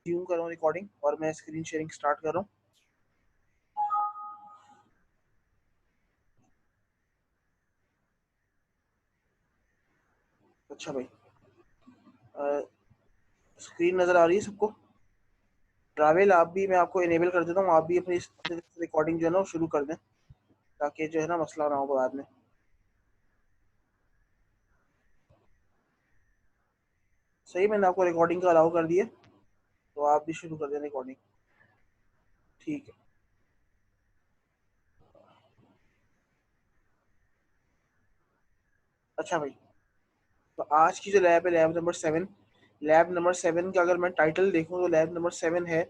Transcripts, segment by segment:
Resume कर रहा हूँ रिकॉर्डिंग और मैं स्क्रीन शेयरिंग स्टार्ट कर रहा हूँ। अच्छा भाई, स्क्रीन नज़र आ रही है सबको? ट्रैवल आप भी, मैं आपको इनेबल कर देता हूँ, आप भी अपनी रिकॉर्डिंग जो है ना वो शुरू कर दें, ताकि जो है ना मसला ना हो बाद में। सही, मैंने आपको रिकॉर्डिंग का अलाउ कर दिया, तो आप भी शुरू कर दें रिकॉर्डिंग। ठीक है। अच्छा भाई, तो आज की जो लैब है, लैब नंबर 7। लैब नंबर 7 का अगर मैं टाइटल देखूं तो लैब नंबर 7 है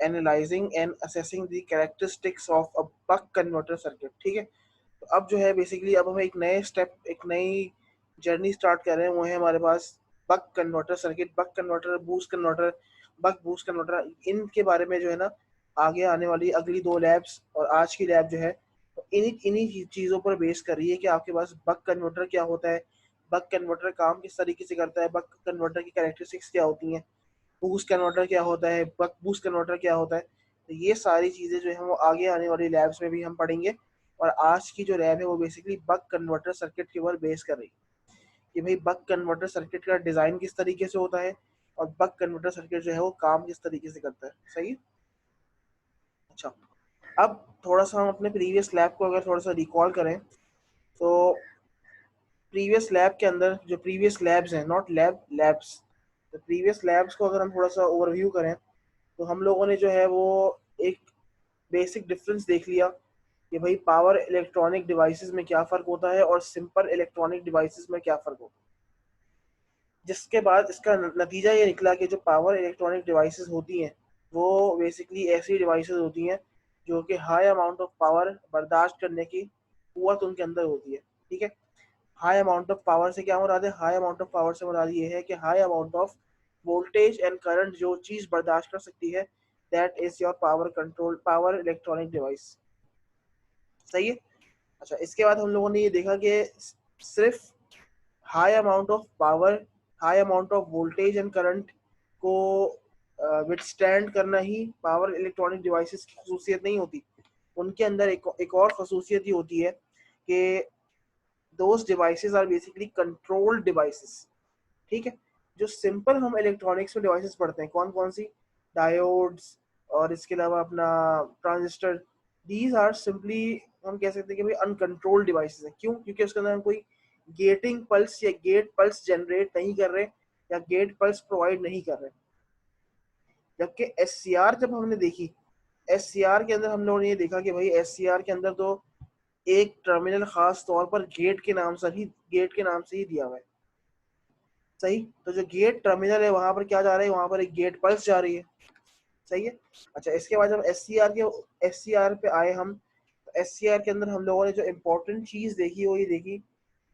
analysing and assessing the characteristics of a buck converter circuit. ठीक है। तो अब जो है बेसिकली अब हम एक नए स्टेप, एक नई जर्नी स्टार्ट कर रहे हैं। वो है हमारे पास buck converter circuit, buck converter, boost converter, buck boost converter. इनके बारे में जो है ना आगे आने वाली अगली दो लैब्स और आज की लैब जो है तो इन्हीं इन्हीं चीज़ों पर बेस कर रही है कि आपके पास बक कन्वर्टर क्या होता है, बक कन्वर्टर काम किस तरीके से करता है, बक कन्वर्टर की कैरेक्टरिस्टिक्स क्या होती हैं, बूस्ट कन्वर्टर क्या होता है, बक बूस्ट कन्वर्टर क्या होता है। तो ये सारी चीज़ें जो है वो आगे आने वाली लैब्स में भी हम पढ़ेंगे। और आज की जो लैब है वो बेसिकली बक कन्वर्टर सर्किट के ऊपर बेस कर रही है कि भाई बक कन्वर्टर सर्किट का डिज़ाइन किस तरीके से होता है और बक कन्वर्टर सर्किट जो है वो काम किस तरीके से करता है। सही है। अच्छा, अब थोड़ा सा हम अपने प्रीवियस लैब को अगर थोड़ा सा रिकॉल करें तो प्रीवियस लैब के अंदर जो प्रीवियस लैब्स हैं, नॉट लैब, लैब्स, तो प्रीवियस लैब्स को अगर हम थोड़ा सा ओवरव्यू करें तो हम लोगों ने जो है वो एक बेसिक डिफरेंस देख लिया कि भाई पावर इलेक्ट्रॉनिक डिवाइसेस में क्या फ़र्क होता है और सिंपल इलेक्ट्रॉनिक डिवाइसेस में क्या फ़र्क होता है। जिसके बाद इसका नतीजा ये निकला कि जो पावर इलेक्ट्रॉनिक डिवाइसेस होती हैं वो बेसिकली ऐसी डिवाइसेस होती हैं जो कि हाई अमाउंट ऑफ पावर बर्दाश्त करने की कुव्वत उनके अंदर होती है। ठीक है। हाई अमाउंट ऑफ पावर से क्या मुराद है? हाई अमाउंट ऑफ पावर से मुराद ये है कि high amount of voltage and current जो चीज़ बर्दाश्त कर सकती है, that is your power control, power electronic device. सही है। अच्छा, इसके बाद हम लोगों ने ये देखा कि सिर्फ high amount of power, high amount of voltage and current को विथस्टैंड करना ही पावर इलेक्ट्रॉनिक डिवाइसेस की खसूसियत नहीं होती। उनके अंदर एक और खसूसियत ही होती है कि those devices are basically controlled devices. ठीक है। जो सिंपल हम इलेक्ट्रॉनिक्स में डिवाइसेस पढ़ते हैं, कौन कौन सी? डायोड्स और इसके अलावा अपना ट्रांजिस्टर, दीज आर सिंपली, हम कह सकते हैं कि भाई अनकंट्रोल्ड डिवाइसेस हैं। क्यों? क्योंकि उसके अंदर हम कोई गेटिंग पल्स या गेट पल्स जनरेट नहीं कर रहे या गेट पल्स प्रोवाइड नहीं कर रहे। जबकि एस जब हमने देखी, एस के अंदर हम लोगों ने ये देखा कि भाई एस के अंदर तो एक टर्मिनल खास तौर पर गेट के नाम से ही, गेट के नाम से ही दिया हुआ है। सही। तो जो गेट टर्मिनल है वहां पर क्या जा रहा है? वहां पर एक गेट पल्स जा रही है। सही है। अच्छा, इसके बाद जब एस पे आए हम, तो एस के अंदर हम लोगों ने जो इम्पोर्टेंट चीज़ देखी वो ये देखी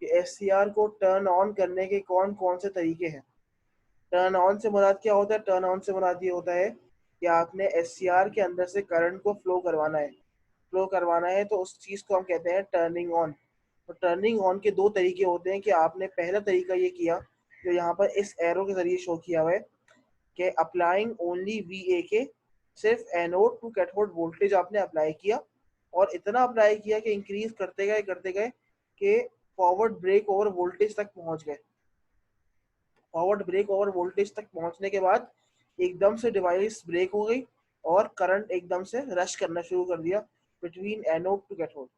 कि एस को टर्न ऑन करने के कौन कौन से तरीके हैं। टर्न ऑन से मुराद क्या होता है? टर्न ऑन से मुराद ये होता है कि आपने एस के अंदर से करंट को फ्लो करवाना है। फ्लो करवाना है तो उस चीज़ को हम कहते हैं टर्निंग ऑन। तो टर्निंग ऑन के दो तरीके होते हैं कि आपने पहला तरीका ये किया जो यहाँ पर इस एरो के जरिए शो किया हुआ है कि अप्लाइंग ओनली वी ए के, सिर्फ एनोड टू कैथोड वोल्टेज आपने अप्लाई किया और इतना अप्लाई किया कि इंक्रीज करते गए कि फॉरवर्ड ब्रेक ओवर वोल्टेज तक पहुंच गए। फॉरवर्ड ब्रेक ओवर वोल्टेज तक पहुंचने के बाद एकदम से डिवाइस ब्रेक हो गई और करंट एकदम से रश करना शुरू कर दिया between anode to cathode.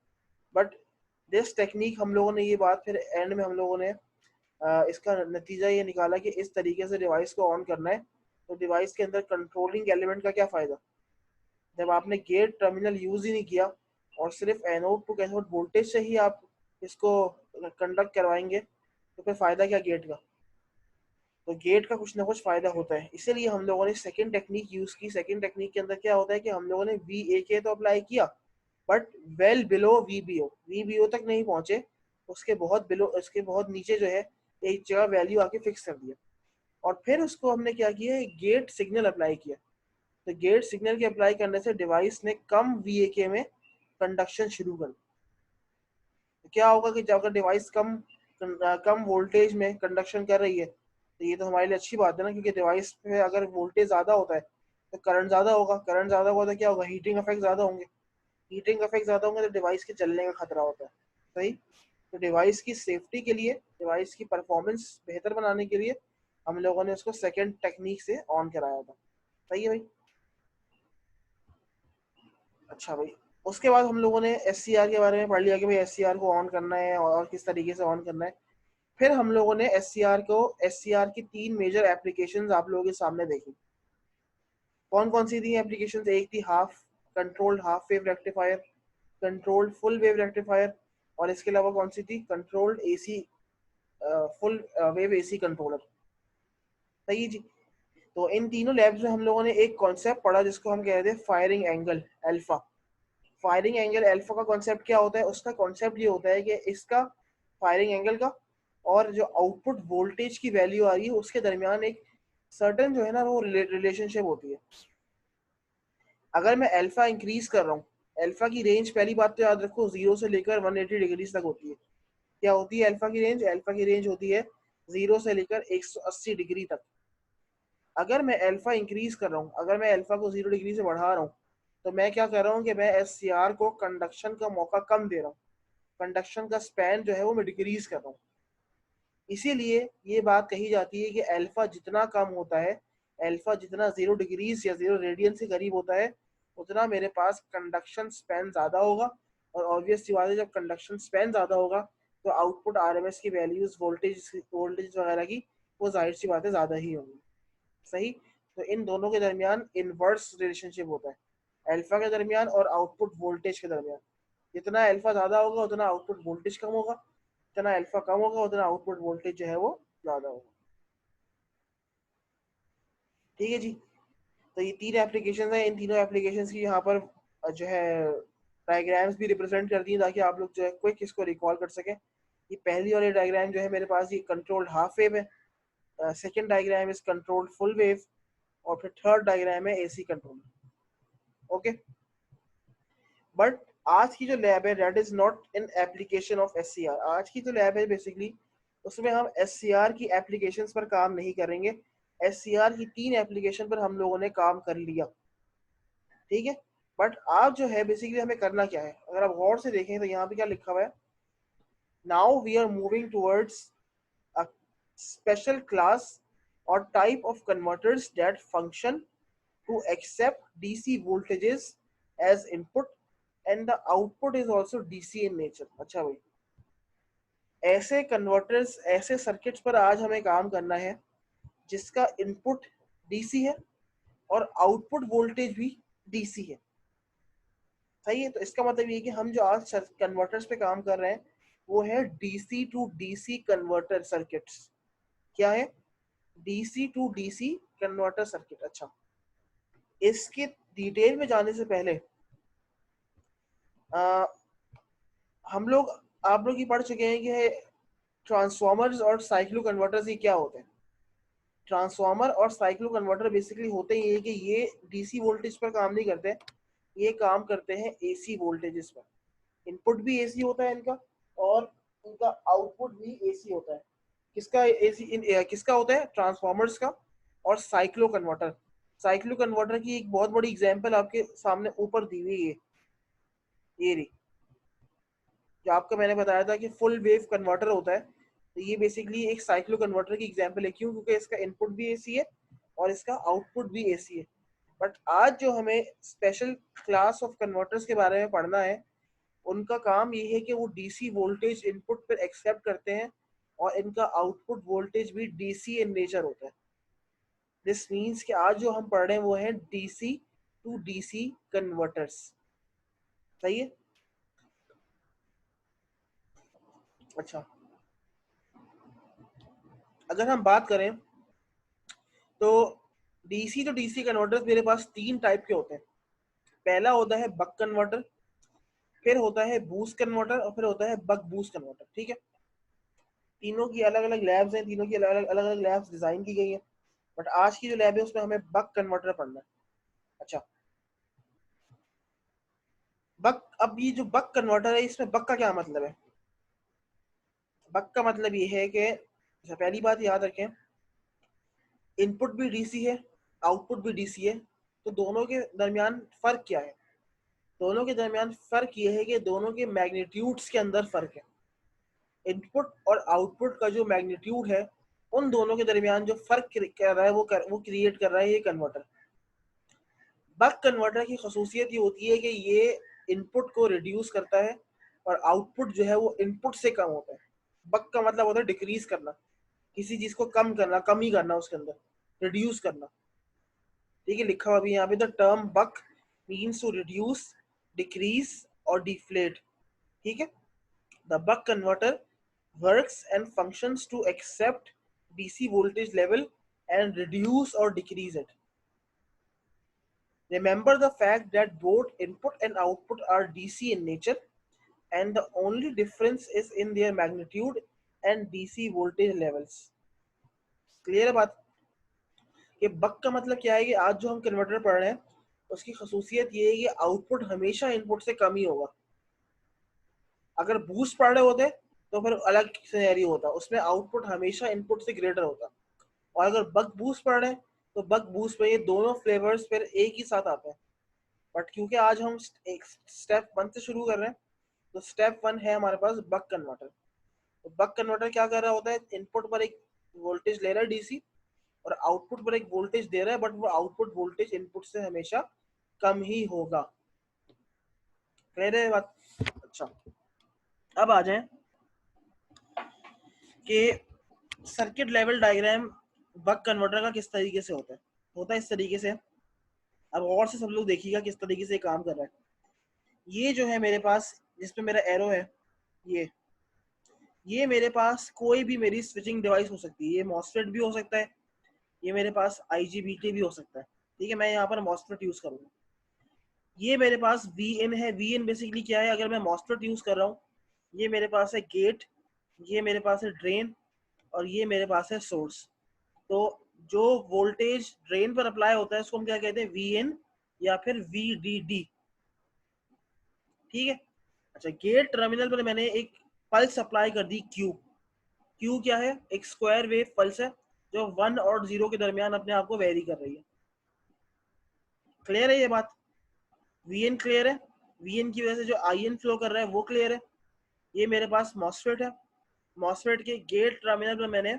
But this technique, हम लोगों ने ये बात फिर एंड में हम लोगों ने इसका नतीजा ये निकाला कि इस तरीके से डिवाइस को ऑन करना है। तो डिवाइस के अंदर कंट्रोलिंग एलिमेंट का क्या फ़ायदा जब आपने गेट टर्मिनल यूज़ ही नहीं किया और सिर्फ एनोड टू कैथोड वोल्टेज से ही आप इसको कंडक्ट करवाएंगे, तो फिर फ़ायदा क्या गेट का? तो गेट का कुछ ना कुछ फ़ायदा होता है। इसीलिए हम लोगों ने सेकंड टेक्निक यूज़ की। सेकंड टेक्निक के अंदर क्या होता है कि हम लोगों ने वी ए के तो अप्लाई किया but well below V B O तक नहीं पहुंचे, उसके बहुत बिलो, उसके बहुत नीचे जो है एक जगह वैल्यू आके फिक्स कर दिया। और फिर उसको हमने क्या किया, गेट सिग्नल अप्लाई किया। तो गेट सिग्नल के अप्लाई करने से डिवाइस ने कम वी में कंडक्शन शुरू कर दिया। तो क्या होगा कि जब अगर डिवाइस कम वोल्टेज में कंडक्शन कर रही है तो ये तो हमारे लिए अच्छी बात है ना, क्योंकि डिवाइस पे अगर वोल्टेज ज़्यादा होता है तो करंट ज़्यादा होगा, करंट ज़्यादा होगा तो क्या होगा, हीटिंग इफेक्ट ज़्यादा होंगे, हीटिंग इफेक्ट ज़्यादा होंगे तो डिवाइस के जलने का खतरा होता है। सही। तो डिवाइस की सेफ्टी के लिए, डिवाइस की परफॉर्मेंस बेहतर बनाने के लिए हम लोगों ने उसको सेकेंड टेक्निक से ऑन कराया था। सही है भाई। अच्छा भाई, उसके बाद हम लोगों ने एस के बारे में पढ़ लिया कि भाई एस को ऑन करना है और किस तरीके से ऑन करना है। फिर हम लोगों ने एस की तीन मेजर एप्लीकेशंस आप लोगों के सामने देखी। कौन कौन सी थी एप्लीकेशंस? एक थी half controlled half wave rectifier, controlled full wave rectifier, और इसके अलावा कौन सी थी, controlled AC full wave AC controller. सही जी। तो इन तीनों लैब्स में हम लोगों ने एक कॉन्सेप्ट पढ़ा जिसको हम कहते हैं firing angle alpha. Firing angle alpha का कॉन्सेप्ट क्या होता है? उसका कॉन्सेप्ट ये होता है कि इसका फायरिंग एंगल का और जो आउटपुट वोल्टेज की वैल्यू आ रही है उसके दरमियान एक सर्टन जो है ना वो रिलेशनशिप होती है। अगर मैं अल्फा इंक्रीज कर रहा हूँ, अल्फा की रेंज पहली बात तो याद रखो 0 से लेकर 180 डिग्रीज तक होती है। क्या होती है अल्फा की रेंज? अल्फा की रेंज होती है 0 से लेकर 180 डिग्री तक। अगर मैं अल्फा इंक्रीज कर रहा हूँ, अगर मैं अल्फा को 0 डिग्री से बढ़ा रहा हूँ, तो मैं क्या कर रहा हूँ कि मैं एस को कंडक्शन का मौका कम दे रहा हूँ, कंडक्शन का स्पैन जो है वो मैं डिक्रीज कर रहा हूँ। इसीलिए ये बात कही जाती है कि अल्फा जितना कम होता है, अल्फा जितना 0 डिग्रीज या 0 रेडियन से करीब होता है, उतना मेरे पास कंडक्शन स्पैन ज़्यादा होगा। और ऑब्वियस सी बात है, जब कंडक्शन स्पैन ज़्यादा होगा तो आउटपुट आरएमएस की वैल्यूज वोल्टेज वगैरह की वो जाहिर सी बात है ज़्यादा ही होंगी। सही। तो इन दोनों के दरमियान इनवर्स रिलेशनशिप होता है, अल्फा के दरमियान और आउटपुट वोल्टेज के दरमियान। जितना अल्फा ज़्यादा होगा उतना आउटपुट वोल्टेज कम होगा, जितना अल्फा कम होगा उतना आउटपुट वोल्टेज जो है वो ज़्यादा होगा। ठीक है जी। तो ये तीन एप्लीकेशन है, इन तीनों एप्लीकेशन की यहाँ पर जो है डायग्राम्स भी रिप्रेजेंट करती हैं ताकि आप लोग जो है क्विक इसको रिकॉल कर सकें। ये पहली वाली डायग्राम जो है मेरे पास, ये कंट्रोल्ड हाफ वेव है, second diagram is controlled full wave, और फिर थर्ड डायग्राम है एसी कंट्रोल। ओके। बट आज की जो लैब है that is not in application of S आज की जो लैब है बेसिकली उसमें हम एस की एप्लीकेशंस पर काम नहीं करेंगे। एस की तीन एप्लीकेशन पर हम लोगों ने काम कर लिया। ठीक है। बट आज जो है बेसिकली हमें करना क्या है, अगर आप गौर से देखें तो यहाँ पे क्या लिखा हुआ है, now we are moving towards a special class और type of converters that function to accept DC voltages as input and the output is also DC in nature। अच्छा भाई, ऐसे कन्वर्टर्स, ऐसे सर्किट्स पर आज हमें काम करना है जिसका इनपुट DC है और आउटपुट वोल्टेज भी DC है। सही है। तो इसका मतलब ये है कि हम जो आज कन्वर्टर्स पे काम कर रहे हैं वो है DC टू DC कन्वर्टर सर्किट्स। क्या है? DC टू DC कन्वर्टर सर्किट। अच्छा, इसके डिटेल में जाने से पहले आ, हम लोग, आप लोग ये पढ़ चुके हैं कि ट्रांसफॉर्मर्स और साइक्लो कन्वर्टर्स ये क्या होते हैं। ट्रांसफॉर्मर और साइक्लो कन्वर्टर बेसिकली होते ही है कि ये डीसी वोल्टेज पर काम नहीं करते, ये काम करते हैं एसी वोल्टेजेस पर। इनपुट भी एसी होता है इनका और इनका आउटपुट भी एसी होता है। किसका एसी किसका होता है? ट्रांसफॉर्मर्स का और साइक्लो कन्वर्टर। साइक्लो कन्वर्टर की एक बहुत बड़ी एग्जांपल आपके सामने ऊपर दी हुई है, ये रही, जो आपको मैंने बताया था कि फुल वेव कन्वर्टर होता है। तो ये बेसिकली एक साइक्लो कन्वर्टर की एग्जांपल है। क्यों? क्योंकि इसका इनपुट भी एसी है और इसका आउटपुट भी एसी है। बट आज जो हमें स्पेशल क्लास ऑफ कन्वर्टर्स के बारे में पढ़ना है, उनका काम ये है कि वो डीसी वोल्टेज इनपुट पर एक्सेप्ट करते हैं और इनका आउटपुट वोल्टेज भी डीसी इन नेचर होता है। दिस मीन्स कि आज जो हम पढ़ रहे हैं वो है डीसी टू डीसी कन्वर्टर्स। सही है। अच्छा, अगर हम बात करें तो डीसी टू डीसी कन्वर्टर्स मेरे पास तीन टाइप के होते हैं। पहला होता है बक कन्वर्टर, फिर होता है बूस्ट कन्वर्टर, और फिर होता है बक बूस्ट कन्वर्टर। ठीक है। तीनों की अलग अलग लैब्स हैं, तीनों की अलग अलग लैब्स डिजाइन की गई हैं। बट आज की जो लैब है उसमें हमें बक कन्वर्टर पढ़ना है। अच्छा, बक, अब ये जो बक कन्वर्टर है इसमें बक का क्या मतलब है? बक का मतलब ये है कि अच्छा, पहली बात याद रखें, इनपुट भी डीसी है, आउटपुट भी डीसी है, तो दोनों के दरमियान फर्क क्या है? दोनों के दरमियान फर्क ये है कि दोनों के मैग्नीट्यूड्स के अंदर फर्क है। इनपुट और आउटपुट का जो मैग्नीट्यूड है, उन दोनों के दरमियान जो फर्क कर रहा है वो क्रिएट कर रहा है ये कन्वर्टर। बक कन्वर्टर की खसूसियत ये होती है कि ये इनपुट को रिड्यूस करता है और आउटपुट जो है वो इनपुट से कम होता है। बक का मतलब होता है डिक्रीज करना, किसी चीज को कम करना, कमी करना उसके अंदर, रिड्यूस करना। ठीक है, लिखा हुआ भी यहाँ पे, the term buck means to reduce, decrease और डिफ्लेट। ठीक है, the buck converter works and functions to accept DC voltage level and reduce or decrease it. Remember the fact that both input and output are DC in nature, and the only difference is in their magnitude and DC voltage levels. Clear है बात? कि बक का मतलब क्या है कि आज जो हम कन्वर्टर पढ़ रहे हैं उसकी खसूसियत ये है कि आउटपुट हमेशा इनपुट से कम ही होगा। अगर बूस्ट पढ़ रहे होते तो फिर अलग सिनेरियो होता, उसमें आउटपुट हमेशा इनपुट से ग्रेटर होता। और अगर बक बूस्ट पढ़ रहे हैं तो बक बूस्ट में ये दोनों फ्लेवर्स फिर एक ही साथ आते हैं। बट क्योंकि आज हम एक स्टेप 1 से शुरू कर रहे हैं, तो स्टेप 1 है हमारे पास बक कन्वर्टर। तो बक कन्वर्टर क्या कर रहा होता है, इनपुट पर एक वोल्टेज ले रहा है डीसी और आउटपुट पर एक वोल्टेज दे रहा है, बट वो आउटपुट वोल्टेज इनपुट से हमेशा कम ही होगा। कह रहे बात? अच्छा, अब आ जाए कि circuit level diagram buck converter का किस तरीके से होता है। होता है इस तरीके से। अब और से सब लोग देखिएगा किस तरीके से काम कर रहा है। ये जो है मेरे पास, जिसपे मेरा एरो है, ये मेरे पास कोई भी मेरी स्विचिंग डिवाइस हो सकती है। ये मॉसफेट भी हो सकता है, ये मेरे पास आईजीबीटी भी हो सकता है। ठीक है, मैं यहाँ पर मॉसफेट यूज करूंगा। ये मेरे पास वी है। वी बेसिकली क्या है, अगर मैं मॉसफेट यूज कर रहा हूँ, ये मेरे पास है गेट, ये मेरे पास है ड्रेन और ये मेरे पास है सोर्स। तो जो वोल्टेज ड्रेन पर अप्लाई होता है उसको हम क्या कहते हैं, वी या फिर वी। ठीक है, अच्छा, गेट टर्मिनल पर मैंने एक पल्स अप्लाई कर दी क्यू क्या है, एक स्क्वायर वेव पल्स है जो 1 और 0 के दरमियान अपने आप को वेरी कर रही है। क्लियर है ये बात? वीएन क्लियर है? वीएन की वजह से जो आईएन फ्लो कर रहा है वो क्लियर है? ये मेरे पास मॉसफेट है। मॉसफेट के गेट टर्मिनल पर मैंने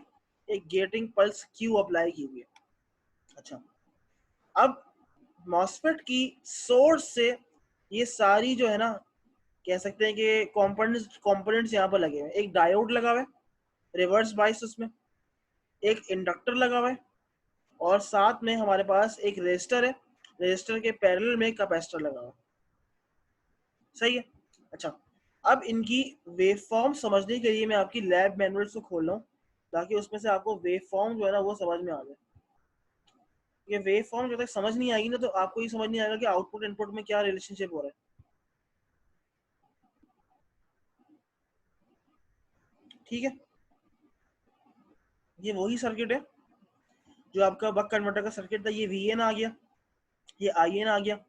एक गेटिंग पल्स क्यू अप्लाई की हुई है। अच्छा, अब मॉसफेट की सोर्स से ये सारी जो है ना, कह सकते हैं कि कंपोनेंट्स यहाँ पर लगे हुए हैं। एक डायोड लगा हुआ है, रिवर्स बाइस उसमें, एक इंडक्टर लगा हुआ है और साथ में हमारे पास एक रेजिस्टर है। रेजिस्टर के पैरेलल में कैपेसिटर लगा हुआ है। सही है? अच्छा, अब इनकी वेवफॉर्म समझने के लिए मैं आपकी लैब मैनुअल्स को खोल रहा हूँ ताकि उसमें से आपको वेवफॉर्म जो है ना वो समझ में आ जाए। ये वेवफॉर्म जब तक समझ नहीं आएगी ना तो आपको ये समझ नहीं आएगा कि आउटपुट इनपुट में क्या रिलेशनशिप हो रहा है। ठीक है, ये वही सर्किट है जो आपका बक कन्वर्टर का सर्किट था। ये वीएन आ गया, ये आईएन आ गया,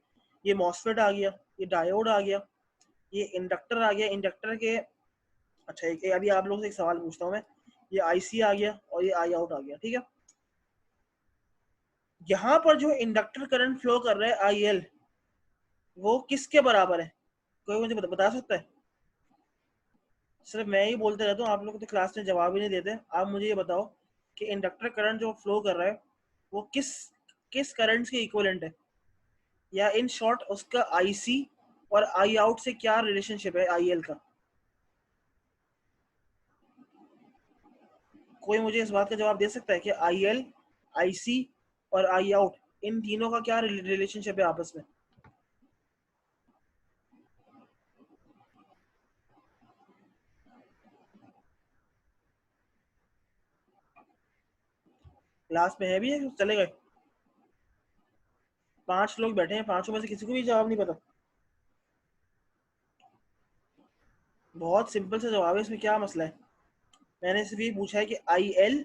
ये मॉसफेट आ गया, ये डायोड आ गया, ये इंडक्टर आ गया। इंडक्टर के, अच्छा, एक अभी आप लोगों से एक सवाल पूछता हूँ मैं, ये आईसी आ गया और ये आई आउट आ गया। ठीक है, यहाँ पर जो इंडक्टर करंट फ्लो कर रहा है आईएल, वो किसके बराबर है? कोई मुझे बता सकता है? सिर्फ मैं ही बोलते रहता हूँ, आप लोग तो क्लास में जवाब ही नहीं देते। आप मुझे ये बताओ कि इंडक्टर करंट जो फ्लो कर रहा है वो किस किस करंट के इक्विवेलेंट है, या इन शॉर्ट उसका आईसी और आई आउट से क्या रिलेशनशिप है आईएल का? कोई मुझे इस बात का जवाब दे सकता है कि आईएल, आईसी और आई आउट, इन तीनों का क्या रिलेशनशिप है आपस में? क्लास में है भी है, चले गए? 5 लोग बैठे हैं, पांचों में से किसी को भी जवाब नहीं पता? बहुत सिंपल सा जवाब है, इसमें क्या मसला है? मैंने सिर्फ ये पूछा है कि आई एल,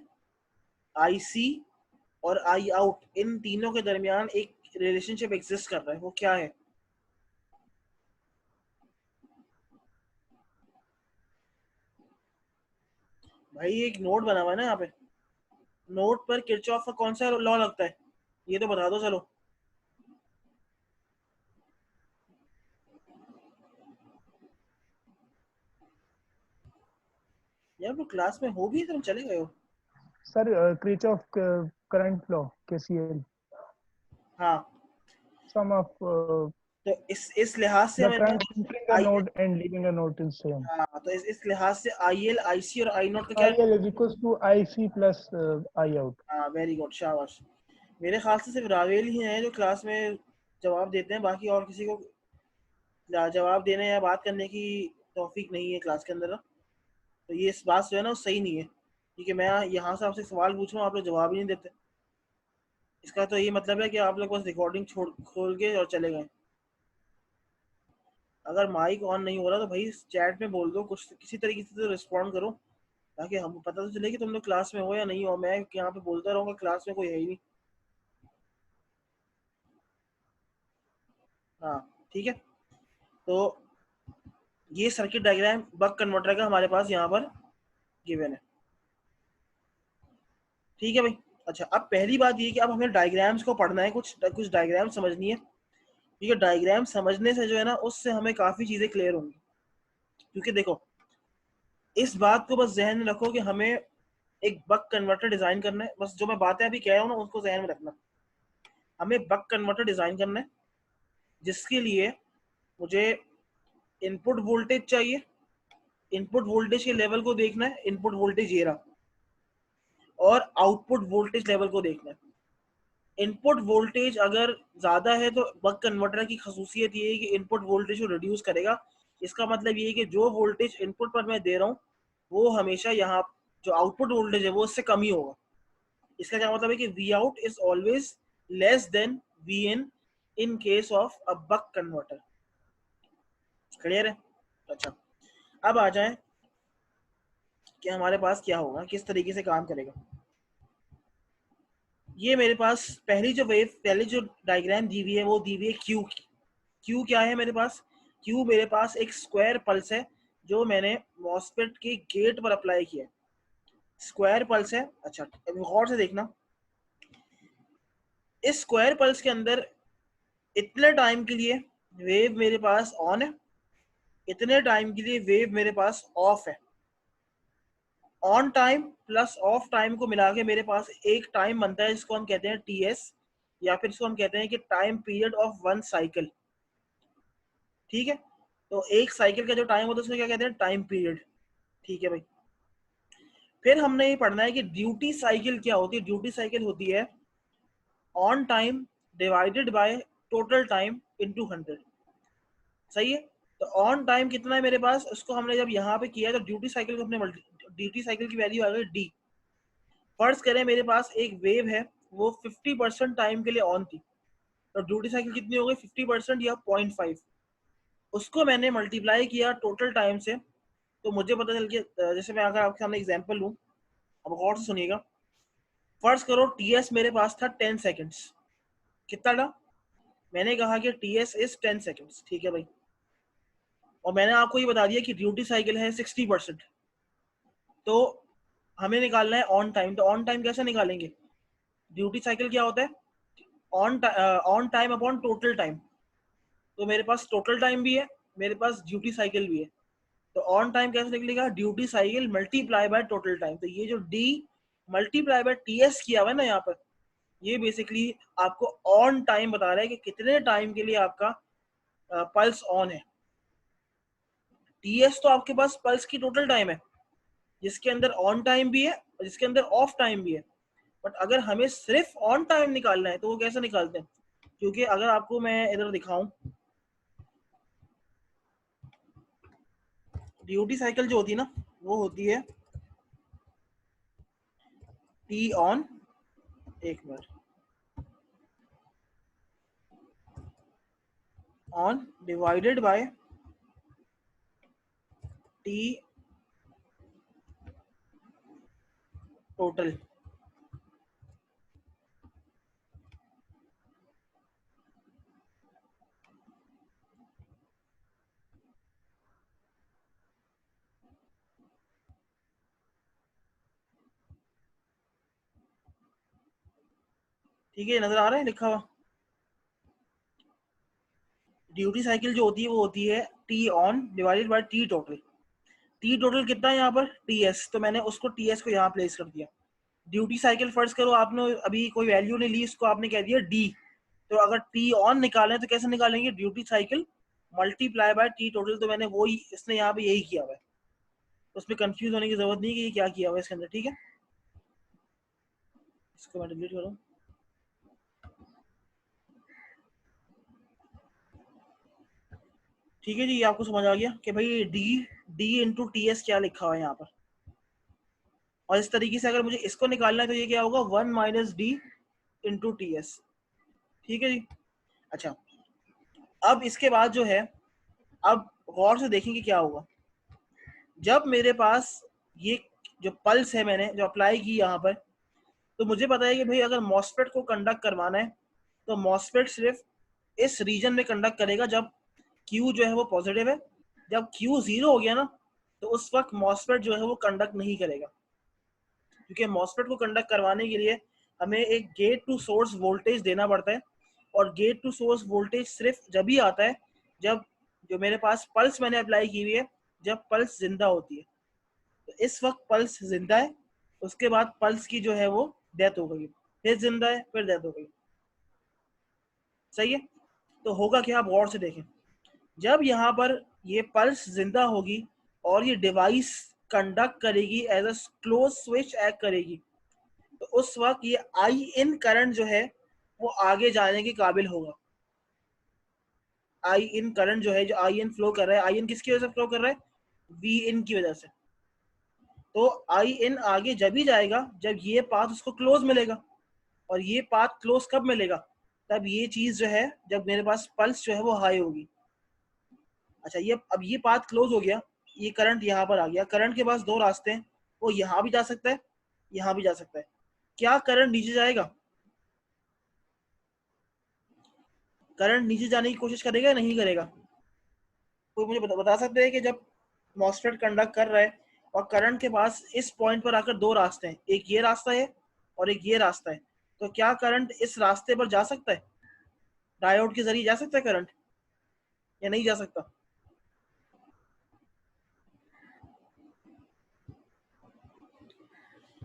आई सी और आई आउट, इन तीनों के दरमियान एक रिलेशनशिप एग्जिस्ट कर रहा है, वो क्या है? भाई एक नोट बना हुआ है ना यहाँ पे, नोट पर किरचॉफ का कौन सा लॉ लगता है, ये तो बता दो चलो। यार वो क्लास में हो भी तुम चले गए हो। Sir Kirchhoff current law KCL, हाँ सम ऑफ तो इस लिहाज से द हमारे current pass entering a I, node and leaving a node is same. हाँ तो इस लिहाज से आई एल आई सी और आई नॉट का क्या। I L is equal to I C plus I out. हाँ वेरी गुड शाबाश। मेरे ख्याल से सिर्फ रावेल ही हैं जो क्लास में जवाब देते हैं, बाकी और किसी को जवाब देने या बात करने की तौफीक नहीं है क्लास के अंदर ना। तो ये इस बात से है ना वो सही नहीं है, क्योंकि मैं यहाँ से आपसे सवाल पूछ रहा हूँ आप लोग जवाब ही नहीं देते। इसका तो ये मतलब है कि आप लोग बस रिकॉर्डिंग छोड़ खोल के और चले गए। अगर माइक ऑन नहीं हो रहा तो भाई चैट में बोल दो, कुछ किसी तरीके से तो रिस्पॉन्ड करो, ताकि हम पता तो चले कि तुम लोग क्लास में हो या नहीं हो। मैं यहाँ पे बोलता रहूँगा क्लास में कोई है ही नहीं। हाँ ठीक है। तो ये सर्किट डायग्राम बक कन्वर्टर का हमारे पास यहाँ पर गिवन है। ठीक है भाई। अच्छा अब पहली बात ये कि अब हमें डायग्राम्स को पढ़ना है, कुछ कुछ डायग्राम समझनी है, क्योंकि डायग्राम समझने से जो है ना उससे हमें काफ़ी चीज़ें क्लियर होंगी। क्योंकि देखो इस बात को बस जहन में रखो कि हमें एक बक कन्वर्टर डिज़ाइन करना है, बस जो मैं बातें अभी कह रहा हूँ ना उसको जहन में रखना। हमें बक कन्वर्टर डिज़ाइन करना है जिसके लिए मुझे इनपुट वोल्टेज चाहिए, इनपुट वोल्टेज के लेवल को देखना है, इनपुट वोल्टेज ये रहा, और आउटपुट वोल्टेज लेवल को देखना है। इनपुट वोल्टेज अगर ज़्यादा है तो बक कन्वर्टर की खसूसियत ये है कि इनपुट वोल्टेज को रिड्यूस करेगा। इसका मतलब ये है कि जो वोल्टेज इनपुट पर मैं दे रहा हूँ वो हमेशा यहाँ जो आउटपुट वोल्टेज है वो उससे कम ही होगा। इसका क्या मतलब है कि V out is always less than V in case of a buck converter. Clear है। अच्छा अब आ जाए कि हमारे पास क्या होगा, किस तरीके से काम करेगा। ये मेरे पास पहली जो डायग्राम दी हुई है वो दी हुई है क्यू की। क्यू क्या है मेरे पास, क्यू मेरे पास एक स्क्वायर पल्स है जो मैंने मॉसफेट के गेट पर अप्लाई किया है। स्क्वायर पल्स है। अच्छा अभी गौर से देखना, इस स्क्वायर पल्स के अंदर इतने टाइम के लिए वेव मेरे पास ऑन है, इतने टाइम के लिए वेव मेरे पास ऑफ है। On time plus of time को मिला के मेरे पास एक टाइम बनता है जिसको हम कहते हैं टी एस, या फिर इसको हम कहते हैं कि time period of one cycle. ठीक है। तो एक साइकिल का जो टाइम होता है उसको क्या कहते हैं, टाइम पीरियड। ठीक है भाई। फिर हमने ये पढ़ना है कि ड्यूटी साइकिल क्या होती है। ड्यूटी साइकिल होती है on time divided by total time into 100। सही है। तो ऑन टाइम कितना है मेरे पास, उसको हमने जब यहाँ पे किया तो ड्यूटी साइकिल को अपने ड्यूटी साइकिल की वैल्यू आ गई डी। फर्ज करें मेरे पास एक वेव है वो 50% टाइम के लिए ऑन थी, तो ड्यूटी साइकिल कितनी हो गई 50% या 0.5। उसको मैंने मल्टीप्लाई किया टोटल टाइम से, तो मुझे पता चल गया। जैसे मैं अगर आपके सामने एग्जांपल लूँ, अब गौर से सुनिएगा। फर्ज करो टी एस मेरे पास था 10 सेकेंड्स। कितना था, मैंने कहा कि टी एस इज 10 सेकेंड्स। ठीक है भाई। और मैंने आपको ये बता दिया कि ड्यूटी साइकिल है 60%। तो हमें निकालना है ऑन टाइम। तो ऑन टाइम कैसे निकालेंगे, ड्यूटी साइकिल क्या होता है, on time upon total time. तो मेरे पास टोटल टाइम भी है, मेरे पास ड्यूटी साइकिल भी है। तो ऑन टाइम कैसे निकलेगा, duty cycle multiply by total time. तो ये जो D multiply by T S किया हुआ है ना यहाँ पर, ये बेसिकली आपको ऑन टाइम बता रहा है कि कितने टाइम के लिए आपका पल्स ऑन है। टी एस तो आपके पास पल्स की टोटल टाइम है जिसके अंदर ऑन टाइम भी है और जिसके अंदर ऑफ टाइम भी है। बट अगर हमें सिर्फ ऑन टाइम निकालना है तो वो कैसे निकालते हैं, क्योंकि अगर आपको मैं इधर दिखाऊं, ड्यूटी साइकिल जो होती है ना वो होती है टी ऑन, एक minute, on divided by T total. ठीक है नजर आ रहा है लिखा हुआ। ड्यूटी साइकिल जो होती है वो होती है T on divided by T total. T total कितना है यहाँ पर, टी एस, तो मैंने उसको टी एस को यहाँ प्लेस कर दिया। ड्यूटी साइकिल फर्ज करो आपने अभी कोई वैल्यू नहीं ली, इसको आपने कह दिया डी, तो अगर टी ऑन निकालें तो कैसे निकालेंगे, duty cycle multiply bye T total, तो मैंने वही इसने यहाँ पे यही किया हुआ है, उसमें कंफ्यूज होने की जरूरत नहीं कि ये क्या किया हुआ है इसके अंदर, ठीक है। इसको मैं डिलीट करूँ, ठीक है जी, ये आपको समझ आ गया कि भाई D D into T S क्या लिखा हुआ है यहाँ पर। और इस तरीके से अगर मुझे इसको निकालना है तो ये क्या होगा, 1 minus D into T S, ठीक है जी। अच्छा, अब इसके बाद जो है, अब गौर से देखेंगे क्या होगा, जब मेरे पास ये जो पल्स है मैंने जो अप्लाई की यहाँ पर, तो मुझे पता है कि भाई अगर मॉसफेट को कंडक्ट करवाना है तो मॉसफेट सिर्फ इस रीजन में कंडक्ट करेगा जब Q जो है वो पॉजिटिव है। जब Q 0 हो गया ना, तो उस वक्त मॉसफेट जो है वो कंडक्ट नहीं करेगा, क्योंकि मॉसफेट को कंडक्ट करवाने के लिए हमें एक गेट टू सोर्स वोल्टेज देना पड़ता है, और गेट टू सोर्स वोल्टेज सिर्फ जब ही आता है जब जो मेरे पास पल्स मैंने अप्लाई की हुई है, जब पल्स जिंदा होती है। तो इस वक्त पल्स जिंदा है, उसके बाद पल्स की जो है वो डेथ हो गई, फिर जिंदा है, फिर डेथ हो गई, सही है। तो होगा क्या, आप गौर से देखें, जब यहाँ पर ये पल्स जिंदा होगी और ये डिवाइस कंडक्ट करेगी, as a close switch act करेगी, तो उस वक्त ये आई इन करंट जो है वो आगे जाने के काबिल होगा। आई इन करंट जो है, जो आई इन फ्लो कर रहा है, आई इन किसकी वजह से फ्लो कर रहा है, वी इन की वजह से। तो आई इन आगे जब ही जाएगा जब ये पाथ उसको क्लोज मिलेगा, और ये पाथ क्लोज कब मिलेगा, तब ये चीज जो है जब मेरे पास पल्स जो है वो हाई होगी। अच्छा, ये अब ये पाथ क्लोज हो गया, ये करंट यहाँ पर आ गया, करंट के पास दो रास्ते हैं, वो यहाँ भी जा सकता है, यहाँ भी जा सकता है। क्या करंट नीचे जाएगा, करंट नीचे जाने की कोशिश करेगा या नहीं करेगा, कोई मुझे बता सकते हैं कि जब मॉसफेट कंडक्ट कर रहा है और करंट के पास इस पॉइंट पर आकर दो रास्ते हैं, एक ये रास्ता है और एक ये रास्ता है, तो क्या करंट इस रास्ते पर जा सकता है, डायोड के जरिए जा सकता है करंट या नहीं जा सकता।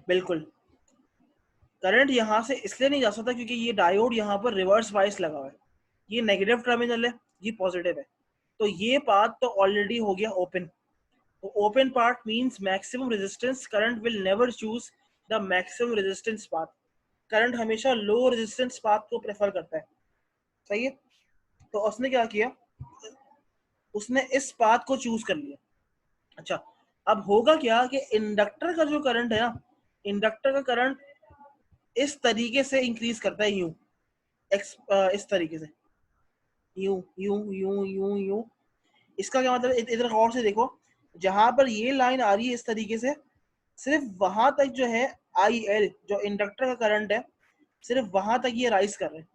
बिल्कुल, करंट यहाँ से इसलिए नहीं जा सकता क्योंकि ये डायोड यहाँ पर रिवर्स बायस लगा हुआ है, ये नेगेटिव टर्मिनल है, ये पॉजिटिव है, तो ये पाथ तो ऑलरेडी हो गया ओपन। तो open part means maximum resistance, current will never choose the maximum resistance path, current हमेशा लो रेजिस्टेंस पाथ को प्रेफर करता है, सही है। तो उसने क्या किया, उसने इस पाथ को चूज कर लिया। अच्छा, अब होगा क्या कि इंडक्टर का जो करंट है ना, इंडक्टर का करंट इस तरीके से इंक्रीज करता है, यूं इस तरीके से, यूं यूं यूं यूं यूं। इसका क्या मतलब, इधर गौर से देखो, जहां पर ये लाइन आ रही है इस तरीके से, सिर्फ वहां तक जो है आई एल जो इंडक्टर का करंट है, सिर्फ वहां तक ये राइज कर रहे हैं।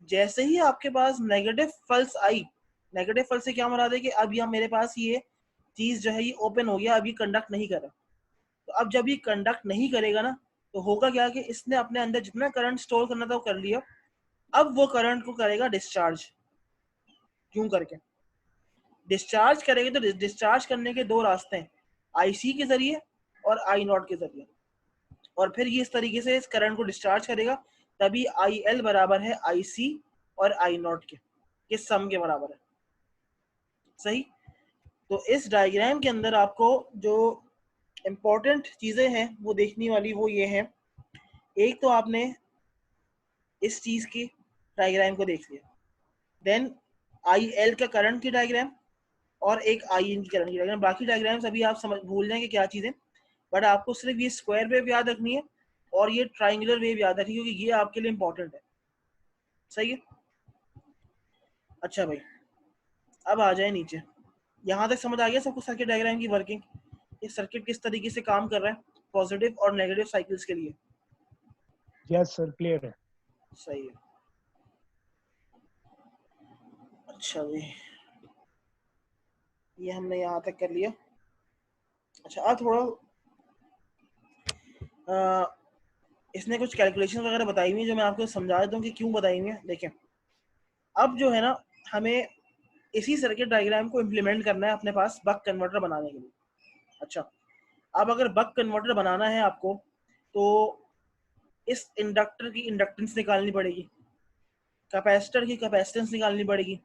जैसे ही आपके पास नेगेटिव पल्स आई, नेगेटिव पल्स से क्या मुराद है कि अब यहाँ मेरे पास ये चीज जो है ये ओपन हो गया, अब ये कंडक्ट नहीं कर रहा। तो अब जब ये कंडक्ट नहीं करेगा ना, तो होगा क्या कि इसने अपने अंदर जितना करंट स्टोर करना था वो कर लिया, अब वो करंट को करेगा डिस्चार्ज, क्यों करके डिस्चार्ज करेंगे, तो डिस्चार्ज करने के दो रास्ते हैं, आईसी के जरिए और आई नॉट के जरिए, और फिर ये इस तरीके से इस करंट को डिस्चार्ज करेगा, तभी आई एल बराबर है आई सी और आई नॉट के सम के बराबर है, सही। तो इस डायग्राम के अंदर आपको जो इम्पोर्टेंट चीजें हैं वो देखने वाली वो ये है, एक तो आपने इस चीज की डायग्राम को देख लिया, देन आई एल का करंट की डायग्राम और एक आई इन की करंट की डायग्राम, बाकी डायग्राम्स अभी आप समझ भूल जाएंगे क्या चीजें, बट आपको सिर्फ ये स्क्वायर वेव याद रखनी है और ये ट्राइंगुलर वेव याद रखनी है, क्योंकि ये आपके लिए इंपॉर्टेंट है, सही है। अच्छा भाई, अब आ जाए नीचे, यहाँ तक समझ आ गया सबको सर्किट डायग्राम की वर्किंग, ये सर्किट किस तरीके से काम कर रहा है पॉजिटिव और नेगेटिव साइकिल्स के लिए, यस सर, क्लियर है। सही है। अच्छा भाई, ये हमने यहाँ तक कर लिया। अच्छा, अब थोड़ा इसने कुछ कैलकुलेशन वगैरह बताई हुई है जो मैं आपको समझा देता हूँ कि क्यों बताई हुई है। देखें, अब जो है ना, हमें इसी सर्किट डायग्राम को इम्प्लीमेंट करना है अपने पास बक कन्वर्टर बनाने के लिए। अच्छा, अब अगर बक कन्वर्टर बनाना है आपको तो इस इंडक्टर की इंडक्टेंस निकालनी पड़ेगी, कैपेसिटर की कैपेसिटेंस निकालनी पड़ेगी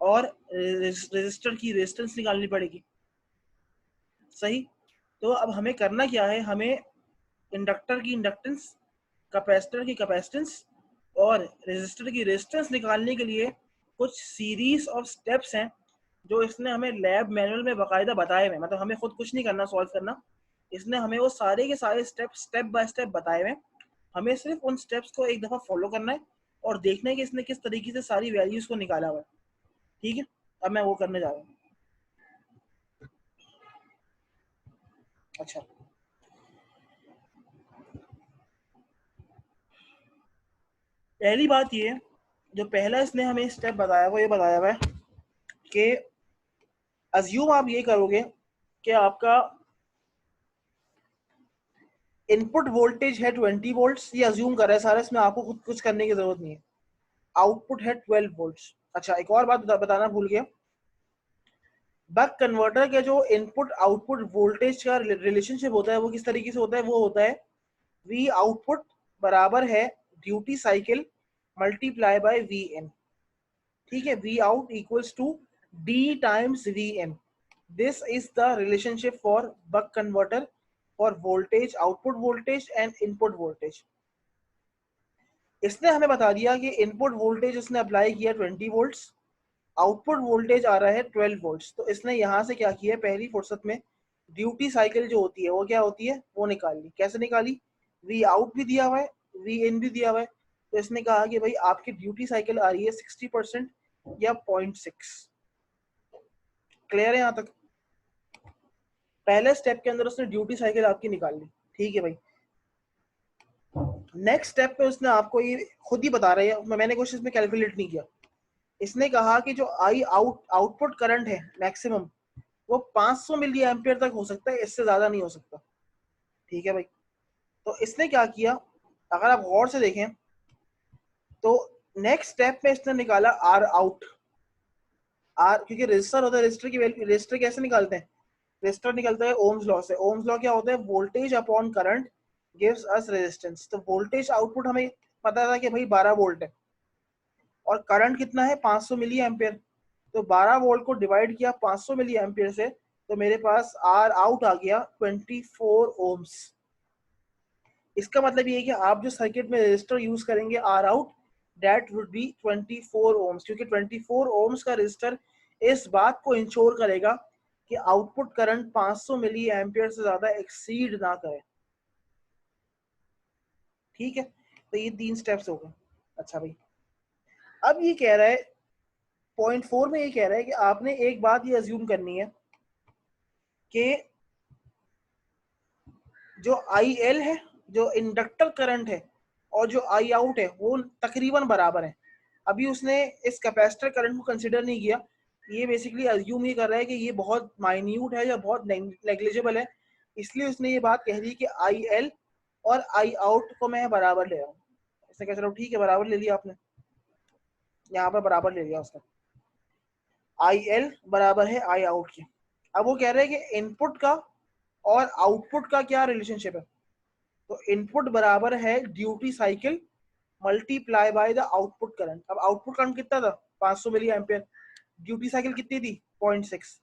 और रेजिस्टर की रेजिस्टेंस निकालनी पड़ेगी। सही। तो अब हमें करना क्या है, हमें इंडक्टर की इंडक्टेंस, कैपेसिटर की कैपेसिटेंस और रेजिस्टर की रेजिस्टेंस निकालने के लिए कुछ सीरीज ऑफ स्टेप्स हैं जो इसने हमें लैब मैनुअल में बाकायदा बताए हुए, मतलब हमें खुद कुछ नहीं करना सॉल्व करना, इसने हमें वो सारे के सारे स्टेप बाय स्टेप बताए हुए। हमें सिर्फ उन स्टेप्स को एक दफ़ा फॉलो करना है और देखना है कि इसने किस तरीके से सारी वैल्यूज को निकाला हुआ है। ठीक है, अब मैं वो करने जा रहा हूँ। अच्छा, पहली बात ये, जो पहला इसने हमें स्टेप बताया वो ये बताया हुआ है कि अज्यूम आप ये करोगे कि आपका इनपुट वोल्टेज है 20 वोल्ट्स, ये अज्यूम कर रहा है सारा, इसमें आपको खुद कुछ करने की जरूरत नहीं है। आउटपुट है 12 वोल्ट्स। अच्छा, एक और बात बताना भूल गया, बक कन्वर्टर के जो इनपुट आउटपुट वोल्टेज का रिलेशनशिप होता है वो किस तरीके से होता है, वो होता है वी आउटपुट बराबर है duty cycle multiply by V in. ठीक है, V out equals to D times V in. This is the relationship for buck converter for voltage, output voltage and input voltage. इसने हमें बता दिया कि इनपुट वोल्टेज उसने अप्लाई किया 20 volts, output voltage आ रहा है 12 वोल्ट्स। तो इसने यहाँ से क्या किया, पहली फुर्सत में ड्यूटी साइकिल जो होती है वो क्या होती है वो निकाल ली। कैसे निकाली, वी आउट भी दिया हुआ है, वी इन भी दिया हुआ है, तो इसने कहा कि भाई आपकी ड्यूटी साइकिल आ रही है 60% या 0.6। क्लियर है यहाँ तक? पहले स्टेप के अंदर उसने ड्यूटी साइकिल आपकी निकाल ली। ठीक है भाई, नेक्स्ट स्टेप पे उसने आपको ये खुद ही बता रहा है, मैंने कुछ इसमें कैलकुलेट नहीं किया। इसने कहा कि जो आई आउटपुट करंट है मैक्सिमम वो 500 मिली एम्पियर तक हो सकता है, इससे ज्यादा नहीं हो सकता। ठीक है भाई, तो इसने क्या किया, अगर आप गौर से देखें तो नेक्स्ट स्टेप में इसने निकाला आर आउट। आर क्योंकि रजिस्टर होता है, रजिस्टर की वैल्यू, रजिस्टर कैसे निकालते हैं, रजिस्टर निकलता है ओम्स लॉ से। ओम्स लॉ क्या होता है, voltage upon current gives us resistance. तो वोल्टेज आउटपुट हमें पता था कि भाई 12 वोल्ट है और करंट कितना है 500 मिली एम्पियर। तो 12 वोल्ट को डिवाइड किया 500 मिली एम्पियर से, तो मेरे पास आर आउट आ गया 24 ओम्स। इसका मतलब ये है कि आप जो सर्किट में रेजिस्टर यूज करेंगे R out, that would be 24 ohms, क्योंकि 24 ओम्स का रेजिस्टर इस बात को इंश्योर करेगा कि आउटपुट करंट 500 मिली एम्पियर से ज्यादा एक्सीड ना करे। ठीक है, तो ये 3 स्टेप्स हो गए। अच्छा भाई, अब ये कह रहा है पॉइंट 4 में, ये कह रहा है कि आपने एक बात ये अज्यूम करनी है कि जो आई एल है, जो इंडक्टर करंट है, और जो आई आउट है वो तकरीबन बराबर है। अभी उसने इस कैपेसिटर करंट को कंसिडर नहीं किया, ये बेसिकली अज्यूम ये कर रहा है कि ये बहुत माइन्यूट है या बहुत नेग्लिजिबल है, इसलिए उसने ये बात कह दी कि आई एल और आई आउट को मैं बराबर ले रहा हूँ। इसने कहा चलो ठीक है, बराबर ले लिया आपने, यहाँ पर बराबर ले लिया उसने, आई एल बराबर है आई आउट के। अब वो कह रहे हैं कि इनपुट का और आउटपुट का क्या रिलेशनशिप है, तो इनपुट बराबर है duty cycle multiply by the output current. अब आउटपुट करंट कितना था 500 मिली एम्पियर, ड्यूटी साइकिल कितनी थी 0.6,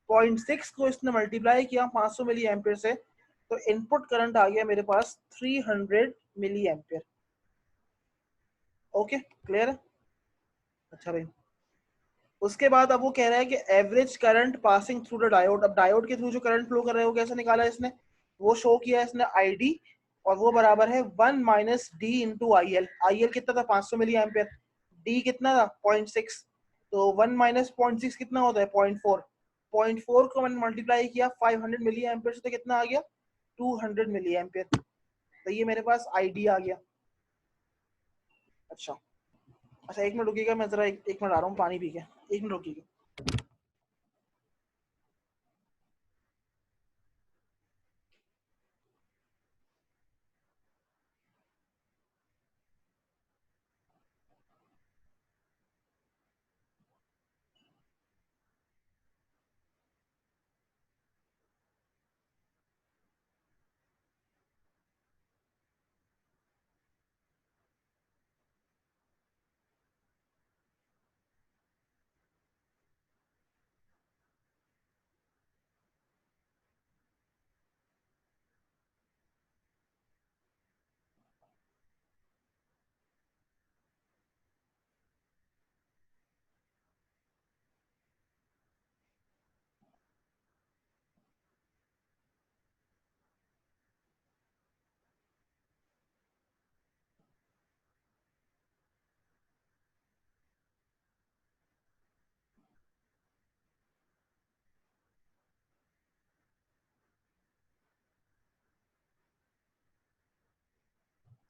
0.6 को इसने मल्टीप्लाई किया 500 मिली एम्पियर से, तो इनपुट करंट आ गया मेरे पास 300 मिली एम्पियर। ओके, क्लियर है? अच्छा भाई, उसके बाद अब वो कह रहा है कि average current passing through the diode. अब डायोड के थ्रू जो करंट फ्लो कर रहा है वो कैसे निकाला है इसने, वो शो किया है इसने आईडी, और वो बराबर है 1 minus D into I L. I L कितना था 500 मिली एम्पियर, डी कितना था 0.6, तो 1 माइनस 0.6 कितना होता है 0.4। 0.4 को मैंने मल्टीप्लाई किया 500 मिली एम्पियर से, तो कितना आ गया 200 मिली एम्पियर। तो ये मेरे पास आईडी आ गया। अच्छा, अच्छा एक मिनट रुकिएगा, मैं जरा एक मिनट आ रहा हूँ पानी पी के, एक मिनट रुकिएगा।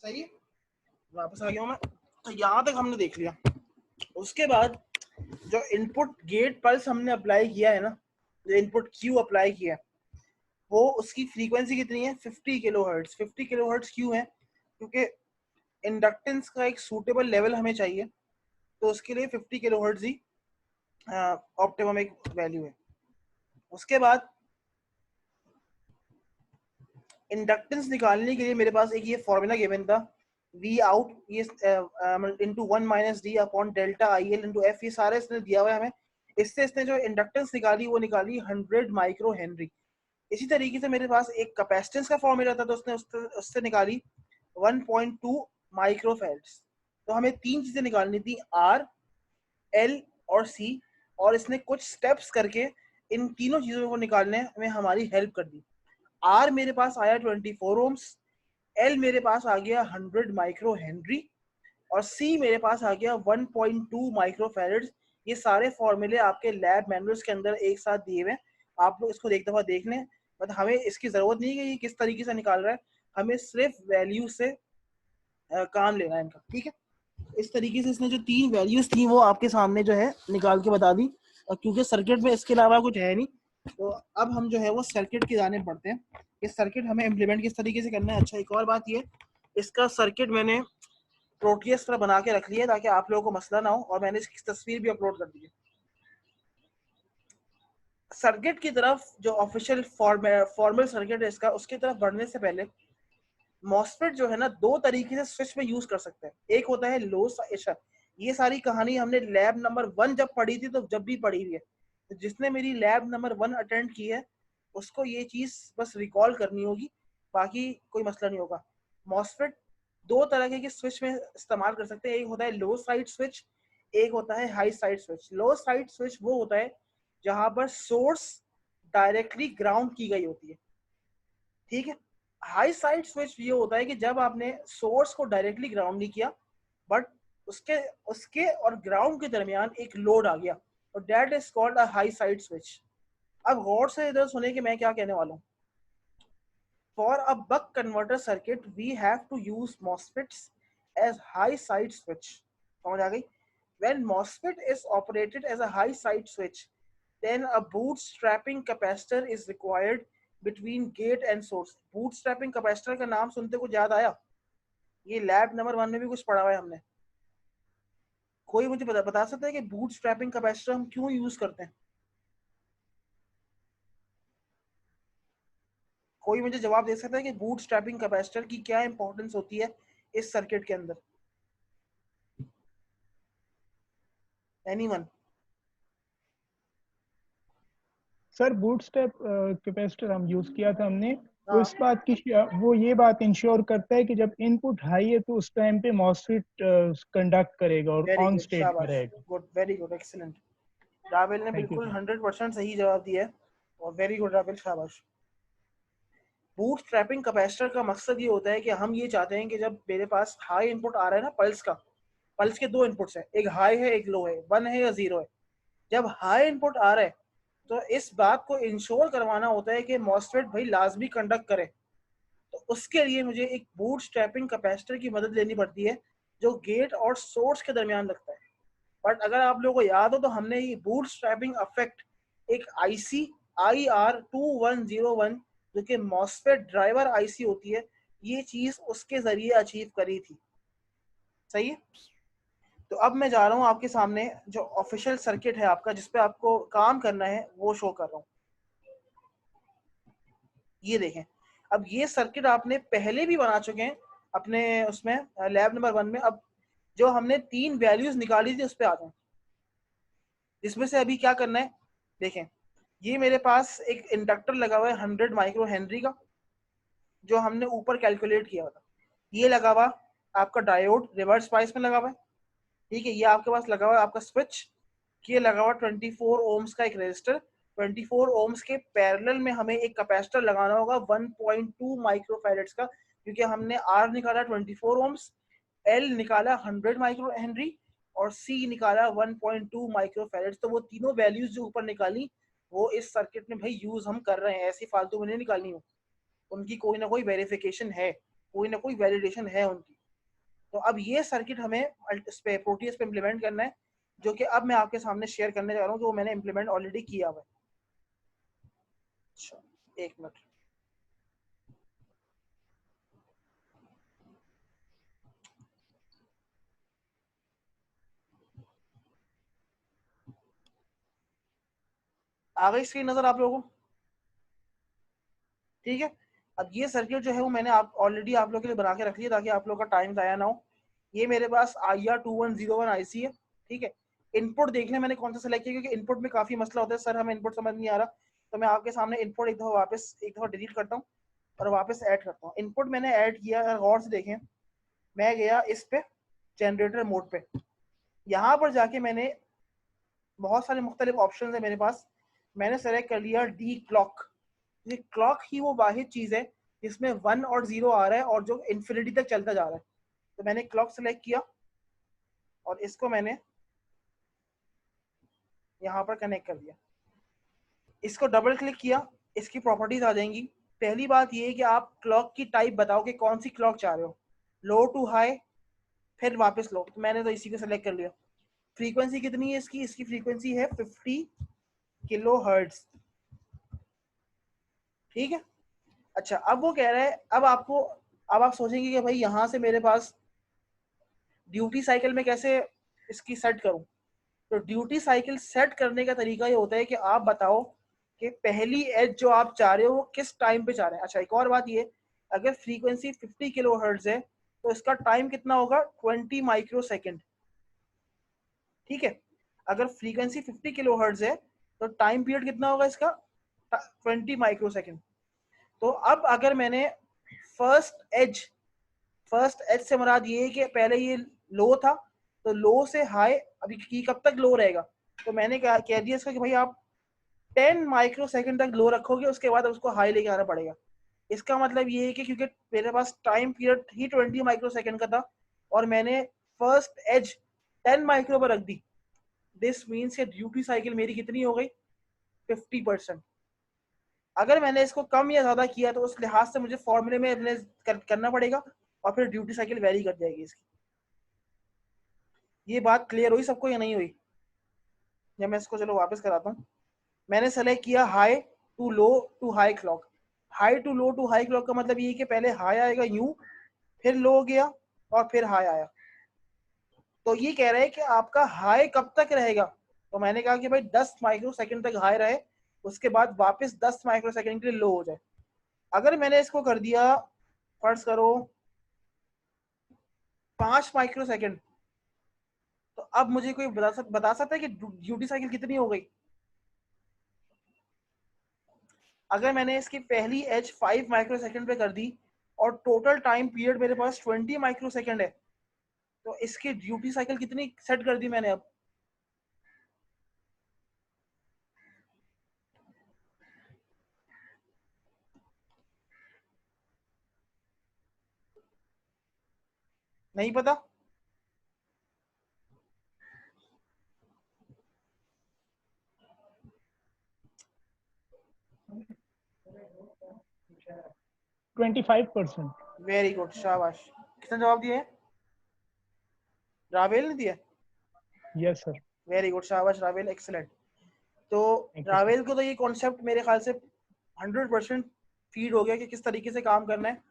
सही है, वापस आ गया हूँ मैं। तो यहाँ तक हमने देख लिया। उसके बाद जो इनपुट गेट पल्स हमने अप्लाई किया है ना, जो इनपुट क्यू अप्लाई किया है, वो उसकी फ्रीक्वेंसी कितनी है? 50 किलोहर्ट्ज। 50 किलोहर्ट्ज क्यों है? क्योंकि इंडक्टेंस का एक सूटेबल लेवल हमें चाहिए, तो उसके लिए 50 किलोहर्ट्ज ही ऑप्टिमम एक वैल्यू है। उसके बाद इंडक्टेंस निकालने के लिए मेरे पास एक ये फॉर्मूला गिवन था, वी आउट ये into 1 minus D upon delta I L into F, ये सारे इसने दिया हुआ है हमें। इससे इसने जो इंडक्टेंस निकाली वो निकाली 100 माइक्रो हेनरी। इसी तरीके से मेरे पास एक कैपेसिटेंस का फॉर्मूला था, तो उसने उससे निकाली 1.2 माइक्रोफैराड्स। तो हमें तीन चीजें निकालनी थी, आर, एल और सी, और इसने कुछ स्टेप्स करके इन तीनों चीजों को निकालने में हमारी हेल्प कर दी। आर मेरे पास आया 24 ओम्स, एल मेरे पास आ गया 100 माइक्रो हेनरी, और सी मेरे पास आ गया 1.2 माइक्रो फैराड्स। ये सारे फॉर्मूले आपके लैब मैनुअल्स के अंदर एक साथ दिए हुए हैं, आप लोग इसको एक दफा देख लें। बट हमें इसकी जरूरत नहीं है कि ये किस तरीके से निकाल रहा है, हमें सिर्फ वैल्यू से काम लेना है इनका, ठीक है। इस तरीके से इसने जो तीन वैल्यूज थी वो आपके सामने जो है निकाल के बता दी, और क्योंकि सर्किट में इसके अलावा कुछ है नहीं, तो अब हम जो है वो सर्किट की जाने पड़ते हैं। इस सर्किट हमें इम्प्लीमेंट किस तरीके से करना है। अच्छा, एक और बात ये, इसका सर्किट मैंने प्रोटियस पर बना के रख लिया ताकि आप लोगों को मसला ना हो, और मैंने इसकी तस्वीर भी अपलोड कर दी है। सर्किट की तरफ जो ऑफिशियल फॉर्मल सर्किट है इसका, उसकी तरफ बढ़ने से पहले मॉसफेट जो है ना, दो तरीके से स्विच में यूज कर सकते हैं। एक होता है लो साइड, ये सारी कहानी हमने लैब नंबर 1 जब पढ़ी थी, तो जब भी पढ़ी हुई है, तो जिसने मेरी लैब नंबर 1 अटेंड की है उसको ये चीज बस रिकॉल करनी होगी, बाकी कोई मसला नहीं होगा। मॉसफेट दो तरह के स्विच में इस्तेमाल कर सकते हैं, एक होता है लो साइड स्विच, एक होता है हाई साइड स्विच। लो साइड स्विच वो होता है जहां पर सोर्स डायरेक्टली ग्राउंड की गई होती है, ठीक है। हाई साइड स्विच ये होता है कि जब आपने सोर्स को डायरेक्टली ग्राउंड नहीं किया, बट उसके उसके और ग्राउंड के दरमियान एक लोड आ गया, और that is called a high side switch. अब गौर से इधर सुने कि मैं क्या कहने वाला हूँ। For a buck converter circuit we have to use MOSFETs as high side switch. समझ आ गई? when MOSFET is operated as a high side switch, then a bootstrapping capacitor is required between gate and source। bootstrapping capacitor का नाम सुनते कुछ याद आया? ये लैब नंबर 1 में भी कुछ पढ़ा हुआ है हमने। कोई मुझे बता सकता है कि बूटस्ट्रैपिंग कैपेसिटर हम क्यों यूज करते हैं? कोई मुझे जवाब दे सकता है कि बूटस्ट्रैपिंग कैपेसिटर की क्या इंपॉर्टेंस होती है इस सर्किट के अंदर? एनीवन? सर बूटस्ट्रैप कैपेसिटर हम यूज किया था हमने, वो हाँ, इस बात की वो ये बात इंश्योर करता है कि जब इनपुट हाई है तो उस टाइम पे मॉसफेट कंडक्ट करेगा और वेरी ऑन गुड, स्टेट में शाबाश, रहेगा। Good, very good, excellent. Rawail ने थैंक यू बिल्कुल सर। 100% सही जवाब दिया है, और वेरी गुड रावेल, शाबाश। बूटस्ट्रैपिंग कैपेसिटर का मकसद ये होता है कि हम ये चाहते हैं कि जब मेरे पास हाई इनपुट आ रहा है ना पल्स का, पल्स के दो इनपुट्स हैं, एक हाई है एक लो है, 1 है या 0 है। जब हाई इनपुट आ रहा है तो इस बात को इंश्योर करवाना होता है कि मॉसफेट भाई लाजमी कंडक्ट करे, तो उसके लिए मुझे एक बूटस्ट्रैपिंग कैपेसिटर की मदद लेनी पड़ती है जो गेट और सोर्स के दरमियान लगता है। बट अगर आप लोगों को याद हो तो हमने ये बूटस्ट्रैपिंग इफेक्ट एक आईसी IR2101 जो कि मॉसफेट ड्राइवर आईसी होती है, ये चीज उसके जरिए अचीव करी थी। सही है। तो अब मैं जा रहा हूँ आपके सामने जो ऑफिशियल सर्किट है आपका, जिसपे आपको काम करना है, वो शो कर रहा हूँ। ये देखें, अब ये सर्किट आपने पहले भी बना चुके हैं अपने उसमें लैब नंबर 1 में। अब जो हमने तीन वैल्यूज निकाली थी उस पर आ जाए, जिसमें से अभी क्या करना है देखें। ये मेरे पास एक इंडक्टर लगा हुआ है 100 माइक्रो हेनरी का, जो हमने ऊपर कैलकुलेट किया था। ये लगा हुआ आपका डायोड रिवर्स बायस में लगा हुआ है, ठीक है। ये आपके पास लगा हुआ है आपका स्विच, ये लगा हुआ 24 ओम्स का एक रेजिस्टर। 24 ओम्स के पैरेलल में हमें एक कैपेसिटर लगाना होगा 1.2 माइक्रोफैरेड्स का, क्योंकि हमने आर निकाला 24 ओम्स, एल निकाला 100 माइक्रो हेनरी, और सी निकाला 1.2 माइक्रोफैरेड्स। तो वो तीनों वैल्यूज जो ऊपर निकाली वो इस सर्किट में भाई यूज हम कर रहे हैं, ऐसी फालतू में नहीं निकालनी हो, उनकी कोई ना कोई वेरिफिकेशन है, कोई ना कोई वैलिडेशन है उनकी। तो अब ये सर्किट हमें इस पे प्रोटीएस पे इम्प्लीमेंट करना है, जो कि अब मैं आपके सामने शेयर करने जा रहा हूँ, जो मैंने इम्प्लीमेंट ऑलरेडी किया हुआ है। अच्छा, एक मिनट। आ गई स्क्रीन नजर आप लोगों को? ठीक है। अब ये सर्किट जो है वो मैंने आप ऑलरेडी आप लोगों के लिए बना के रख लिया, ताकि आप लोग का टाइम ज़ाया ना हो। ये मेरे पास IR2101 आईसी है। ठीक है। इनपुट देखने मैंने कौन सा सेलेक्ट किया, क्योंकि इनपुट में काफ़ी मसला होता है, सर हमें इनपुट समझ नहीं आ रहा, तो मैं आपके सामने इनपुट एक दफ़ा वापस एक दफ़ा डिलीट करता हूँ और वापस ऐड करता हूँ। इनपुट मैंने ऐड किया, अगर गौर से देखें, मैं गया इस पे जनरेटर मोड पे, यहाँ पर जाके मैंने बहुत सारे मुख्तलिफ ऑप्शन है मेरे पास, मैंने सेलेक्ट कर लिया डी क्लॉक। ये क्लॉक ही वो वाहिद चीज़ है जिसमें 1 और 0 आ रहा है और जो इन्फिनिटी तक चलता जा रहा है। तो मैंने क्लॉक सेलेक्ट किया और इसको मैंने यहाँ पर कनेक्ट कर दिया। इसको डबल क्लिक किया, इसकी प्रॉपर्टीज आ जाएंगी। पहली बात ये है कि आप क्लॉक की टाइप बताओ कि कौन सी क्लॉक चाह रहे हो, लो टू हाई, फिर वापस लो। तो मैंने तो इसी को सेलेक्ट कर लिया। फ्रीक्वेंसी कितनी है इसकी? इसकी फ्रीक्वेंसी है 50 किलो हर्ट्ज। ठीक है। अच्छा, अब वो कह रहा है, अब आप सोचेंगे कि भाई यहाँ से मेरे पास ड्यूटी साइकिल में कैसे इसकी सेट करूं। तो ड्यूटी साइकिल सेट करने का तरीका ये होता है कि आप बताओ कि पहली एज जो आप चाह रहे हो वो किस टाइम पे चाह रहे हैं। अच्छा, एक और बात ये, अगर फ्रीक्वेंसी 50 किलो हर्ट्ज है तो इसका टाइम कितना होगा? 20 माइक्रो सेकेंड। ठीक है। अगर फ्रीक्वेंसी 50 किलो हर्ट्ज है तो टाइम पीरियड कितना होगा इसका? 20 माइक्रो सेकेंड। तो अब अगर मैंने फर्स्ट एज से मुराद ये है कि पहले ये लो था, तो लो से हाई अभी की कब तक लो रहेगा? तो मैंने कह दिया इसका कि भाई आप 10 माइक्रो सेकंड तक लो रखोगे, उसके बाद उसको हाई लेके आना पड़ेगा। इसका मतलब ये है कि क्योंकि मेरे पास टाइम पीरियड ही 20 माइक्रो सेकंड का था और मैंने फर्स्ट एज 10 माइक्रो पर रख दी, दिस मीन्स कि ड्यूटी साइकिल मेरी कितनी हो गई? 50%। अगर मैंने इसको कम या ज्यादा किया तो उस लिहाज से मुझे फॉर्मूले में अपने करना पड़ेगा और फिर ड्यूटी साइकिल वेरी कर जाएगी इसकी। ये बात क्लियर हुई सबको या नहीं हुई? या मैं इसको चलो वापस कराता हूँ। मैंने सेलेक्ट किया high to low to high clock. High to low to high clock का मतलब ये कि पहले हाई आएगा यूं, फिर लो गया और फिर हाई आया। तो ये कह रहा है कि आपका हाई कब तक रहेगा? तो मैंने कहा कि भाई 10 माइक्रो सेकंड तक हाई रहे, उसके बाद वापस 10 माइक्रो सेकंड के लिए लो हो जाए। अगर मैंने इसको कर दिया, फर्ज करो 5 माइक्रो सेकंड, तो अब मुझे कोई बता सकता है कि ड्यूटी साइकिल कितनी हो गई? अगर मैंने इसकी पहली एज 5 माइक्रो सेकंड पे कर दी और टोटल टाइम पीरियड मेरे पास 20 माइक्रो सेकंड है, तो इसकी ड्यूटी साइकिल कितनी सेट कर दी मैंने? अब नहीं पता? %25। वेरी गुड, शाबाश। किसने जवाब दिया है? रावेल ने दिया? Yes sir. वेरी गुड, शाबाश रावेल, एक्सीलेंट। तो थैंक यू सर। रावेल को तो ये कॉन्सेप्ट मेरे ख्याल से 100% फीड हो गया कि किस तरीके से काम करना है।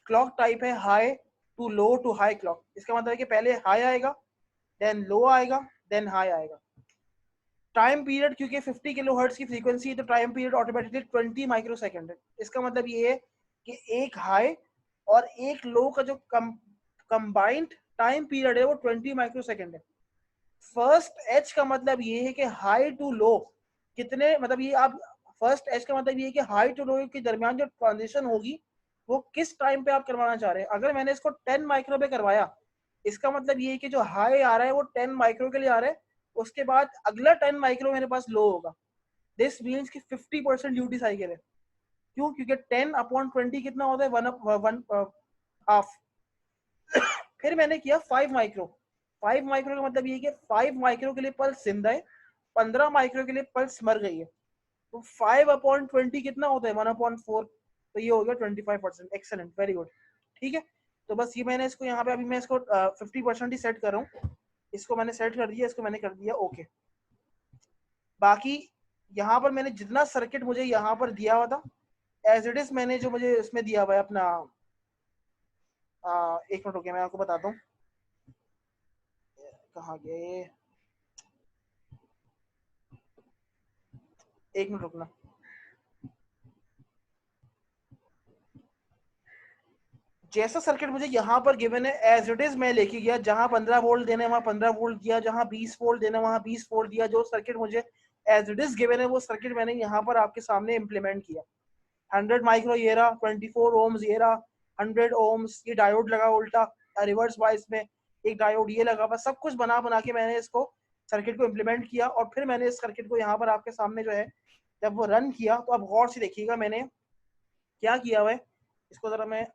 क्लॉक टाइप है high to low to high clock. इसका मतलब है कि पहले हाई आएगा, देन लो आएगा, देन हाई आएगा। टाइम पीरियड क्योंकि 50 किलो हर्ट्ज की फ्रीक्वेंसी है, तो time period automatically 20 micro second है। इसका मतलब ये है कि एक हाई और एक लो का जो कंबाइंड टाइम पीरियड है वो 20 माइक्रो सेकंड है। फर्स्ट एच का मतलब ये है कि हाई टू लो कितने, मतलब ये आप फर्स्ट एच का मतलब ये है कि हाई टू लो के दरमियान जो ट्रांजिशन होगी वो किस टाइम पे आप करवाना चाह रहे हैं। अगर मैंने इसको 10 माइक्रो पे करवाया, इसका मतलब ये है कि जो हाई आ रहा है वो 10 माइक्रो के लिए आ रहा है, उसके बाद अगला 10 माइक्रो मेरे पास लो होगा। दिस मीन्स कि 50% ड्यूटी साइकिल है। क्यों? क्योंकि 10/20 कितना होता है? One half. फिर मैंने किया 5 माइक्रो। 5 माइक्रो का मतलब ये कि 5 माइक्रो के लिए पल्स जिंदा है, 15 माइक्रो के लिए पल्स मर गई है। तो 5/20 कितना होता है? 1/4। तो ये हो गया 25%। Excellent, very good. ठीक है। तो बस ये मैंने इसको यहाँ पे अभी मैं इसको 50% ही सेट कर रहा हूँ, इसको मैंने सेट कर दिया, इसको मैंने कर दिया ओके। बाकी यहाँ पर मैंने जितना सर्किट मुझे यहाँ पर दिया हुआ था एज इट इज मैंने जो मुझे इसमें दिया हुआ है अपना, एक मिनट हो गया मैं आपको बताता हूँ कहाँ गया ये, एक मिनट रुकना। जैसा सर्किट मुझे यहाँ पर गिवन है एज इट इज मैं लेके गया, जहां 15 वोल्ट देने वहां 15 वोल्ट दिया, जहां 20 वोल्ट देने वहां 20 वोल्ट दिया। जो सर्किट मुझे एज इट इज गिवन है वो सर्किट मैंने यहाँ पर आपके सामने इम्प्लीमेंट किया। 100 माइक्रो ये रहा, 24 ओम्स ये रहा, 100 ओम्स ये डायोड लगा उल्टा रिवर्स वाइज में, एक डायोड ये लगा, बस सब कुछ बना बना के मैंने इसको सर्किट को इम्प्लीमेंट किया। और फिर मैंने इस सर्किट को यहाँ पर आपके सामने जो है जब वो रन किया, तो अब गौर से देखिएगा मैंने क्या किया हुआ है। इसको जरा मैं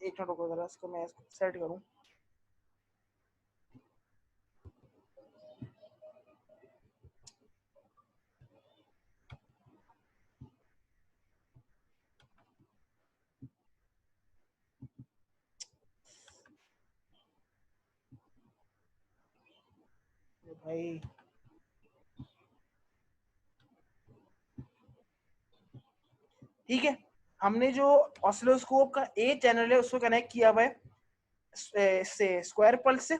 एक मिनट रुको, जरा इसको मैं सेट करूं। भाई ठीक है, हमने जो ऑसिलोस्कोप का ए चैनल है उसको कनेक्ट किया हुआ है से स्क्वायर पल्स से,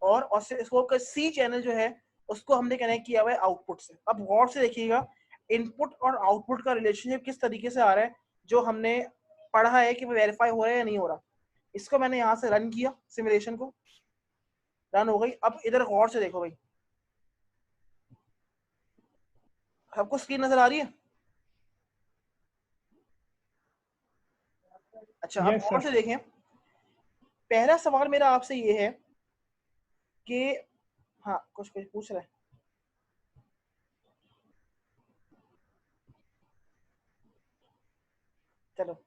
और ऑसिलोस्कोप का सी चैनल जो है उसको हमने कनेक्ट किया हुआ है आउटपुट से। अब गौर से देखिएगा इनपुट और आउटपुट का रिलेशनशिप किस तरीके से आ रहा है, जो हमने पढ़ा है कि वो वेरीफाई हो रहा है या नहीं हो रहा। इसको मैंने यहाँ से रन किया, सिमुलेशन को रन हो गई। अब इधर गौर से देखो भाई, सबको स्क्रीन नजर आ रही है? अच्छा, अब यस गौर सर। से देखें, पहला सवाल मेरा आपसे ये है कि हाँ कुछ कुछ पूछ रहे हैं, चलो।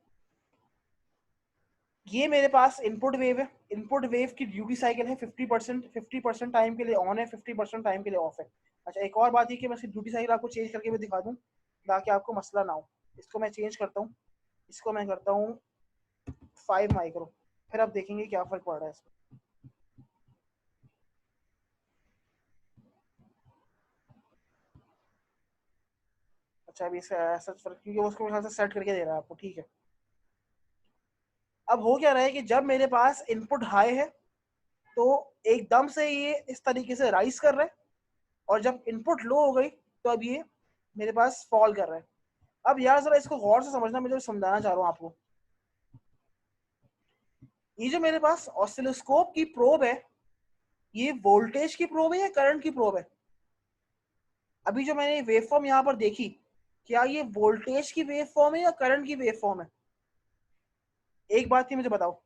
ये मेरे पास इनपुट वेव है, इनपुट वेव की ड्यूटी साइकिल है 50%, 50% टाइम के लिए ऑन है, 50% टाइम के लिए ऑफ है। अच्छा, एक और बात है कि मैं इसकी ड्यूटी साइकिल आपको चेंज करके भी दिखा दूं ताकि आपको मसला ना हो। इसको मैं चेंज करता हूँ, इसको मैं करता हूँ 5 माइक्रो, फिर आप देखेंगे क्या फर्क पड़ रहा है इसमें। अच्छा, अभी इसका ऐसा फर्क क्योंकि वो उसको मेरे ख्याल से सेट करके दे रहा है आपको, ठीक है। अब हो क्या रहा है कि जब मेरे पास इनपुट हाई है तो एकदम से ये इस तरीके से राइज कर रहा है, और जब इनपुट लो हो गई तो अब ये मेरे पास फॉल कर रहा है। अब यार जरा इसको गौर से समझना, मैं जो समझाना चाह रहा हूँ आपको, ये जो मेरे पास ऑसिलोस्कोप की प्रोब है, ये वोल्टेज की प्रोब है या करंट की प्रोब है? अभी जो मैंने वेवफॉर्म यहाँ पर देखी, क्या ये वोल्टेज की वेवफॉर्म है या करंट की वेवफॉर्म है? एक बात ही मुझे बताओ,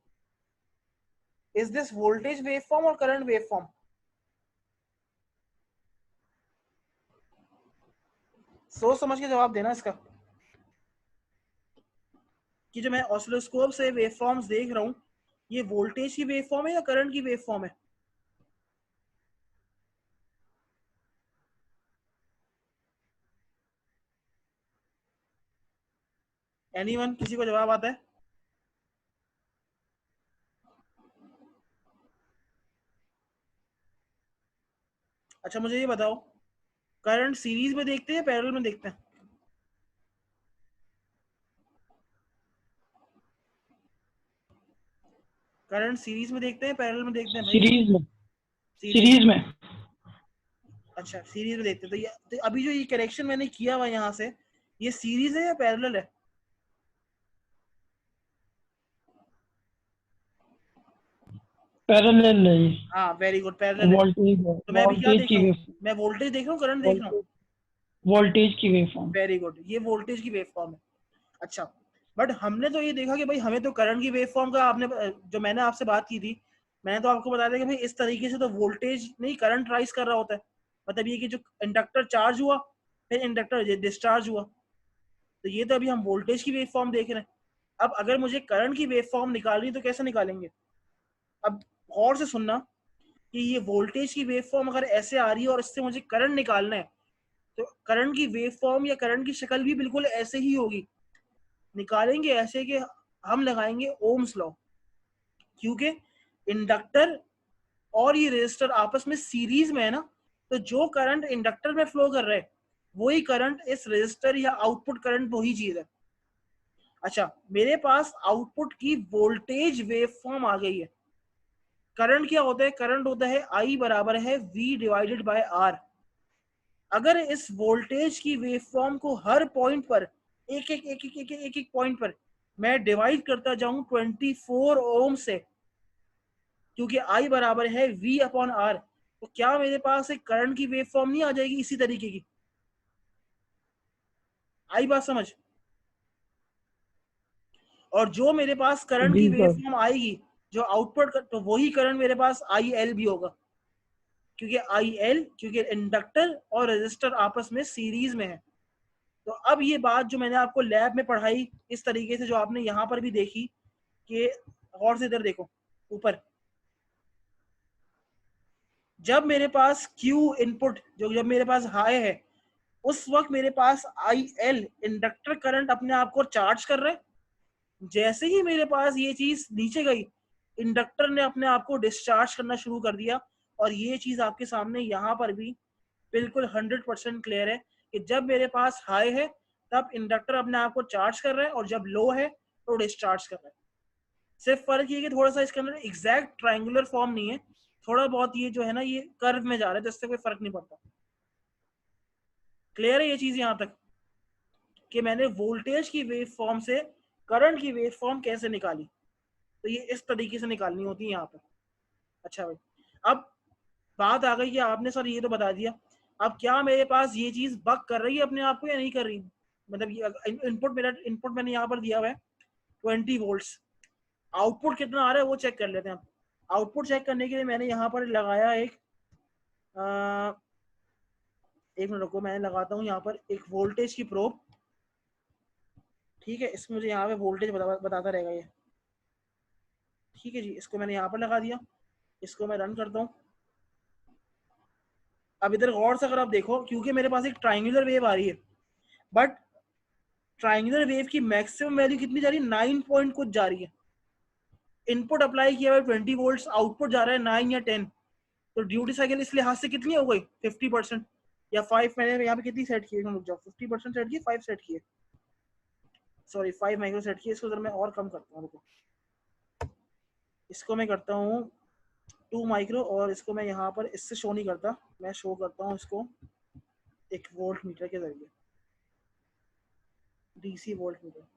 इज दिस वोल्टेज वेवफॉर्म और करंट वेवफॉर्म? सोच समझ के जवाब देना इसका, कि जो मैं ऑसिलोस्कोप से वेवफॉर्म्स देख रहा हूँ, ये वोल्टेज की वेवफॉर्म है या करंट की वेवफॉर्म है? एनीवन, किसी को जवाब आता है? अच्छा मुझे ये बताओ, करंट सीरीज में देखते हैं पैरेलल में देखते हैं? करंट सीरीज में देखते हैं पैरेलल में देखते हैं भाई? सीरीज में। सीरीज में। सीरीज में। अच्छा सीरीज में देखते हैं। तो अभी जो ये कनेक्शन मैंने किया हुआ यहाँ से, ये सीरीज है या पैरेलल है? पैरेलल है ये। हाँ वेरी गुड, पैरेलल है। वोल्टेज है, तो मैं अभी क्या वोल्टेज देख की रहा हूँ? वेव। मैं वोल्टेज देख रहा हूँ, करंट देख रहा हूँ? वोल्टेज, वोल्टेज की वेवफॉर्म। वेरी गुड, ये वोल्टेज की वेवफॉर्म है। अच्छा, बट हमने तो ये देखा कि भाई हमें तो करंट की वेवफॉर्म का, आपने जो मैंने आपसे बात की थी, मैंने तो आपको बताया था कि भाई इस तरीके से तो वोल्टेज नहीं करंट राइज कर रहा होता है। मतलब ये कि जो इंडक्टर चार्ज हुआ, फिर इंडक्टर डिस्चार्ज हुआ, तो ये तो अभी हम वोल्टेज की वेवफॉर्म देख रहे हैं। अब अगर मुझे करंट की वेवफॉर्म निकालनी तो कैसे निकालेंगे? अब गौर से सुनना कि ये वोल्टेज की वेवफॉर्म अगर ऐसे आ रही है और इससे मुझे करंट निकालना है, तो करंट की वेवफॉर्म या करंट की शक्ल भी बिल्कुल ऐसे ही होगी। निकालेंगे ऐसे कि हम लगाएंगे ओम्स लॉ। क्योंकि इंडक्टर और ये रेजिस्टर आपस में सीरीज में है ना, तो जो करंट इंडक्टर में फ्लो कर रहा है वही करंट इस रेजिस्टर या आउटपुट करंट वही चीज है। अच्छा, मेरे पास आउटपुट की वोल्टेज वेव फॉर्म आ गई है। करंट क्या होता है? करंट होता है I बराबर है V डिवाइडेड बाय R। अगर इस वोल्टेज की वेव फॉर्म को हर पॉइंट पर एक एक पॉइंट पर मैं डिवाइड करता जाऊं 24 ओम से, क्योंकि I बराबर है V अपॉन R, तो क्या मेरे पास एक करंट की वेव फॉर्म नहीं आ जाएगी इसी तरीके की? आई बात समझ? और जो मेरे पास करंट की जी वेव सर। फॉर्म आएगी जो आउटपुट, तो वही करंट मेरे पास IL भी होगा, क्योंकि IL, क्योंकि इंडक्टर और रेजिस्टर आपस में सीरीज में है। तो अब ये बात जो मैंने आपको लैब में पढ़ाई इस तरीके से, जो आपने यहाँ पर भी देखी कि गौर से इधर देखो ऊपर, जब मेरे पास Q इनपुट जो जब मेरे पास हाई है, उस वक्त मेरे पास IL इंडक्टर करंट अपने आप को चार्ज कर रहा है। जैसे ही मेरे पास ये चीज नीचे गई, इंडक्टर ने अपने आप को डिस्चार्ज करना शुरू कर दिया। और ये चीज आपके सामने यहाँ पर भी बिल्कुल 100% क्लियर है कि जब मेरे पास हाई है तब इंडक्टर अपने आप को चार्ज कर रहा है, और जब लो है तो डिस्चार्ज कर रहा है। सिर्फ फर्क ये कि थोड़ा सा इसके अंदर एग्जैक्ट ट्रायंगुलर फॉर्म नहीं है, थोड़ा बहुत ये जो है ना ये कर्व में जा रहा है, तो इससे कोई फर्क नहीं पड़ता। क्लियर है ये चीज यहाँ तक कि मैंने वोल्टेज की वेव फॉर्म से करंट की वेव फॉर्म कैसे निकाली? तो ये इस तरीके से निकालनी होती है यहाँ पर। अच्छा भाई, अब बात आ गई कि आपने सर ये तो बता दिया, अब क्या मेरे पास ये चीज बक कर रही है अपने आप को या नहीं कर रही? मतलब ये इनपुट मैंने यहाँ पर दिया हुआ है 20 वोल्ट्स, आउटपुट कितना आ रहा है वो चेक कर लेते हैं। आउटपुट चेक करने के लिए मैंने यहाँ पर लगाया एक मिनट रुको, मैंने लगाता हूँ यहाँ पर एक वोल्टेज की प्रोब। ठीक है, इसमें मुझे यहाँ पे वोल्टेज बताता रहेगा ये। ठीक है जी, इसको मैंने यहाँ पर लगा दिया, इसको मैं रन करता हूँ। अब इधर गौर से अगर आप देखो, क्योंकि मेरे पास एक ट्राइंगुलर वेव आ रही है, बट ट्राइंगुलर वेव की मैक्सिमम वैल्यू कितनी जा रही है? 9 पॉइंट कुछ जा रही है। इनपुट अप्लाई किया हुआ 20 वोल्ट, आउटपुट जा रहा है 9 या 10, तो ड्यूटी साइकिल इस लिहाज से कितनी हो गई? 50% या 5। मैंने यहाँ पे कितनी सेट की है? रुक जाओ, 50% सेट की, 5 सेट की है, सॉरी 5 माइक्रो सेट की है। इसको जरा मैं और कम करता हूँ, रुको, इसको मैं करता हूँ 2 माइक्रो, और इसको मैं यहाँ पर इससे शो नहीं करता, मैं शो करता हूँ इसको एक वोल्ट मीटर के जरिए, DC वोल्ट मीटर।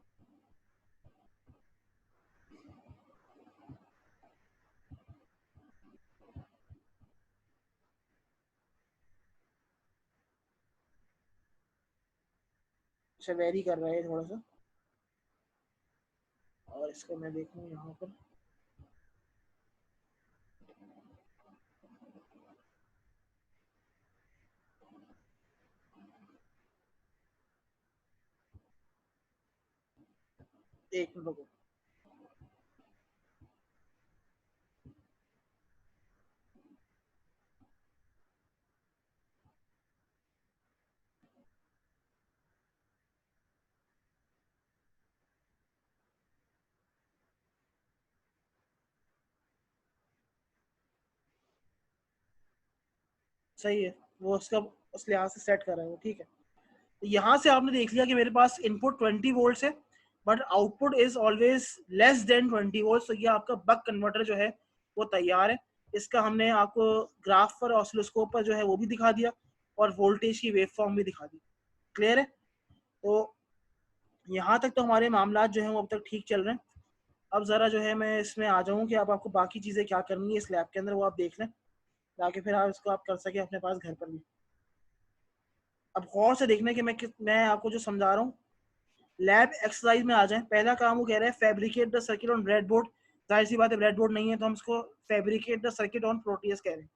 अच्छा, वेरी कर रहा है थोड़ा सा, और इसको मैं देखूँ यहाँ पर, एक मिनट रुको। सही है, वो उसका उस लिहाज से सेट कर रहा है वो, ठीक है। तो यहाँ से आपने देख लिया कि मेरे पास इनपुट 20 वोल्ट है, but output is always less then 20 volt. तो ये आपका बक कन्वर्टर जो है वो तैयार है। इसका हमने आपको ग्राफ पर, ऑसिलोस्कोप पर जो है वो भी दिखा दिया, और वोल्टेज की वेव फॉर्म भी दिखा दी। क्लियर है? तो यहाँ तक तो हमारे मामला जो है वो अब तक ठीक चल रहे हैं। अब ज़रा जो है मैं इसमें आ जाऊँ कि आप आपको बाकी चीज़ें क्या करनी है इस लैब के अंदर, वो आप देख लें, ताकि फिर आप इसको आप कर सकें अपने पास घर पर भी। अब गौर से देखना कि मैं आपको जो समझा रहा हूँ, लैब एक्सरसाइज में आ जाए। पहला काम वो कह रहा है fabricate the circuit on bread board. जाहिर सी बात है ब्रेड बोर्ड नहीं है, तो हम इसको fabricate the circuit on protease कह रहे हैं।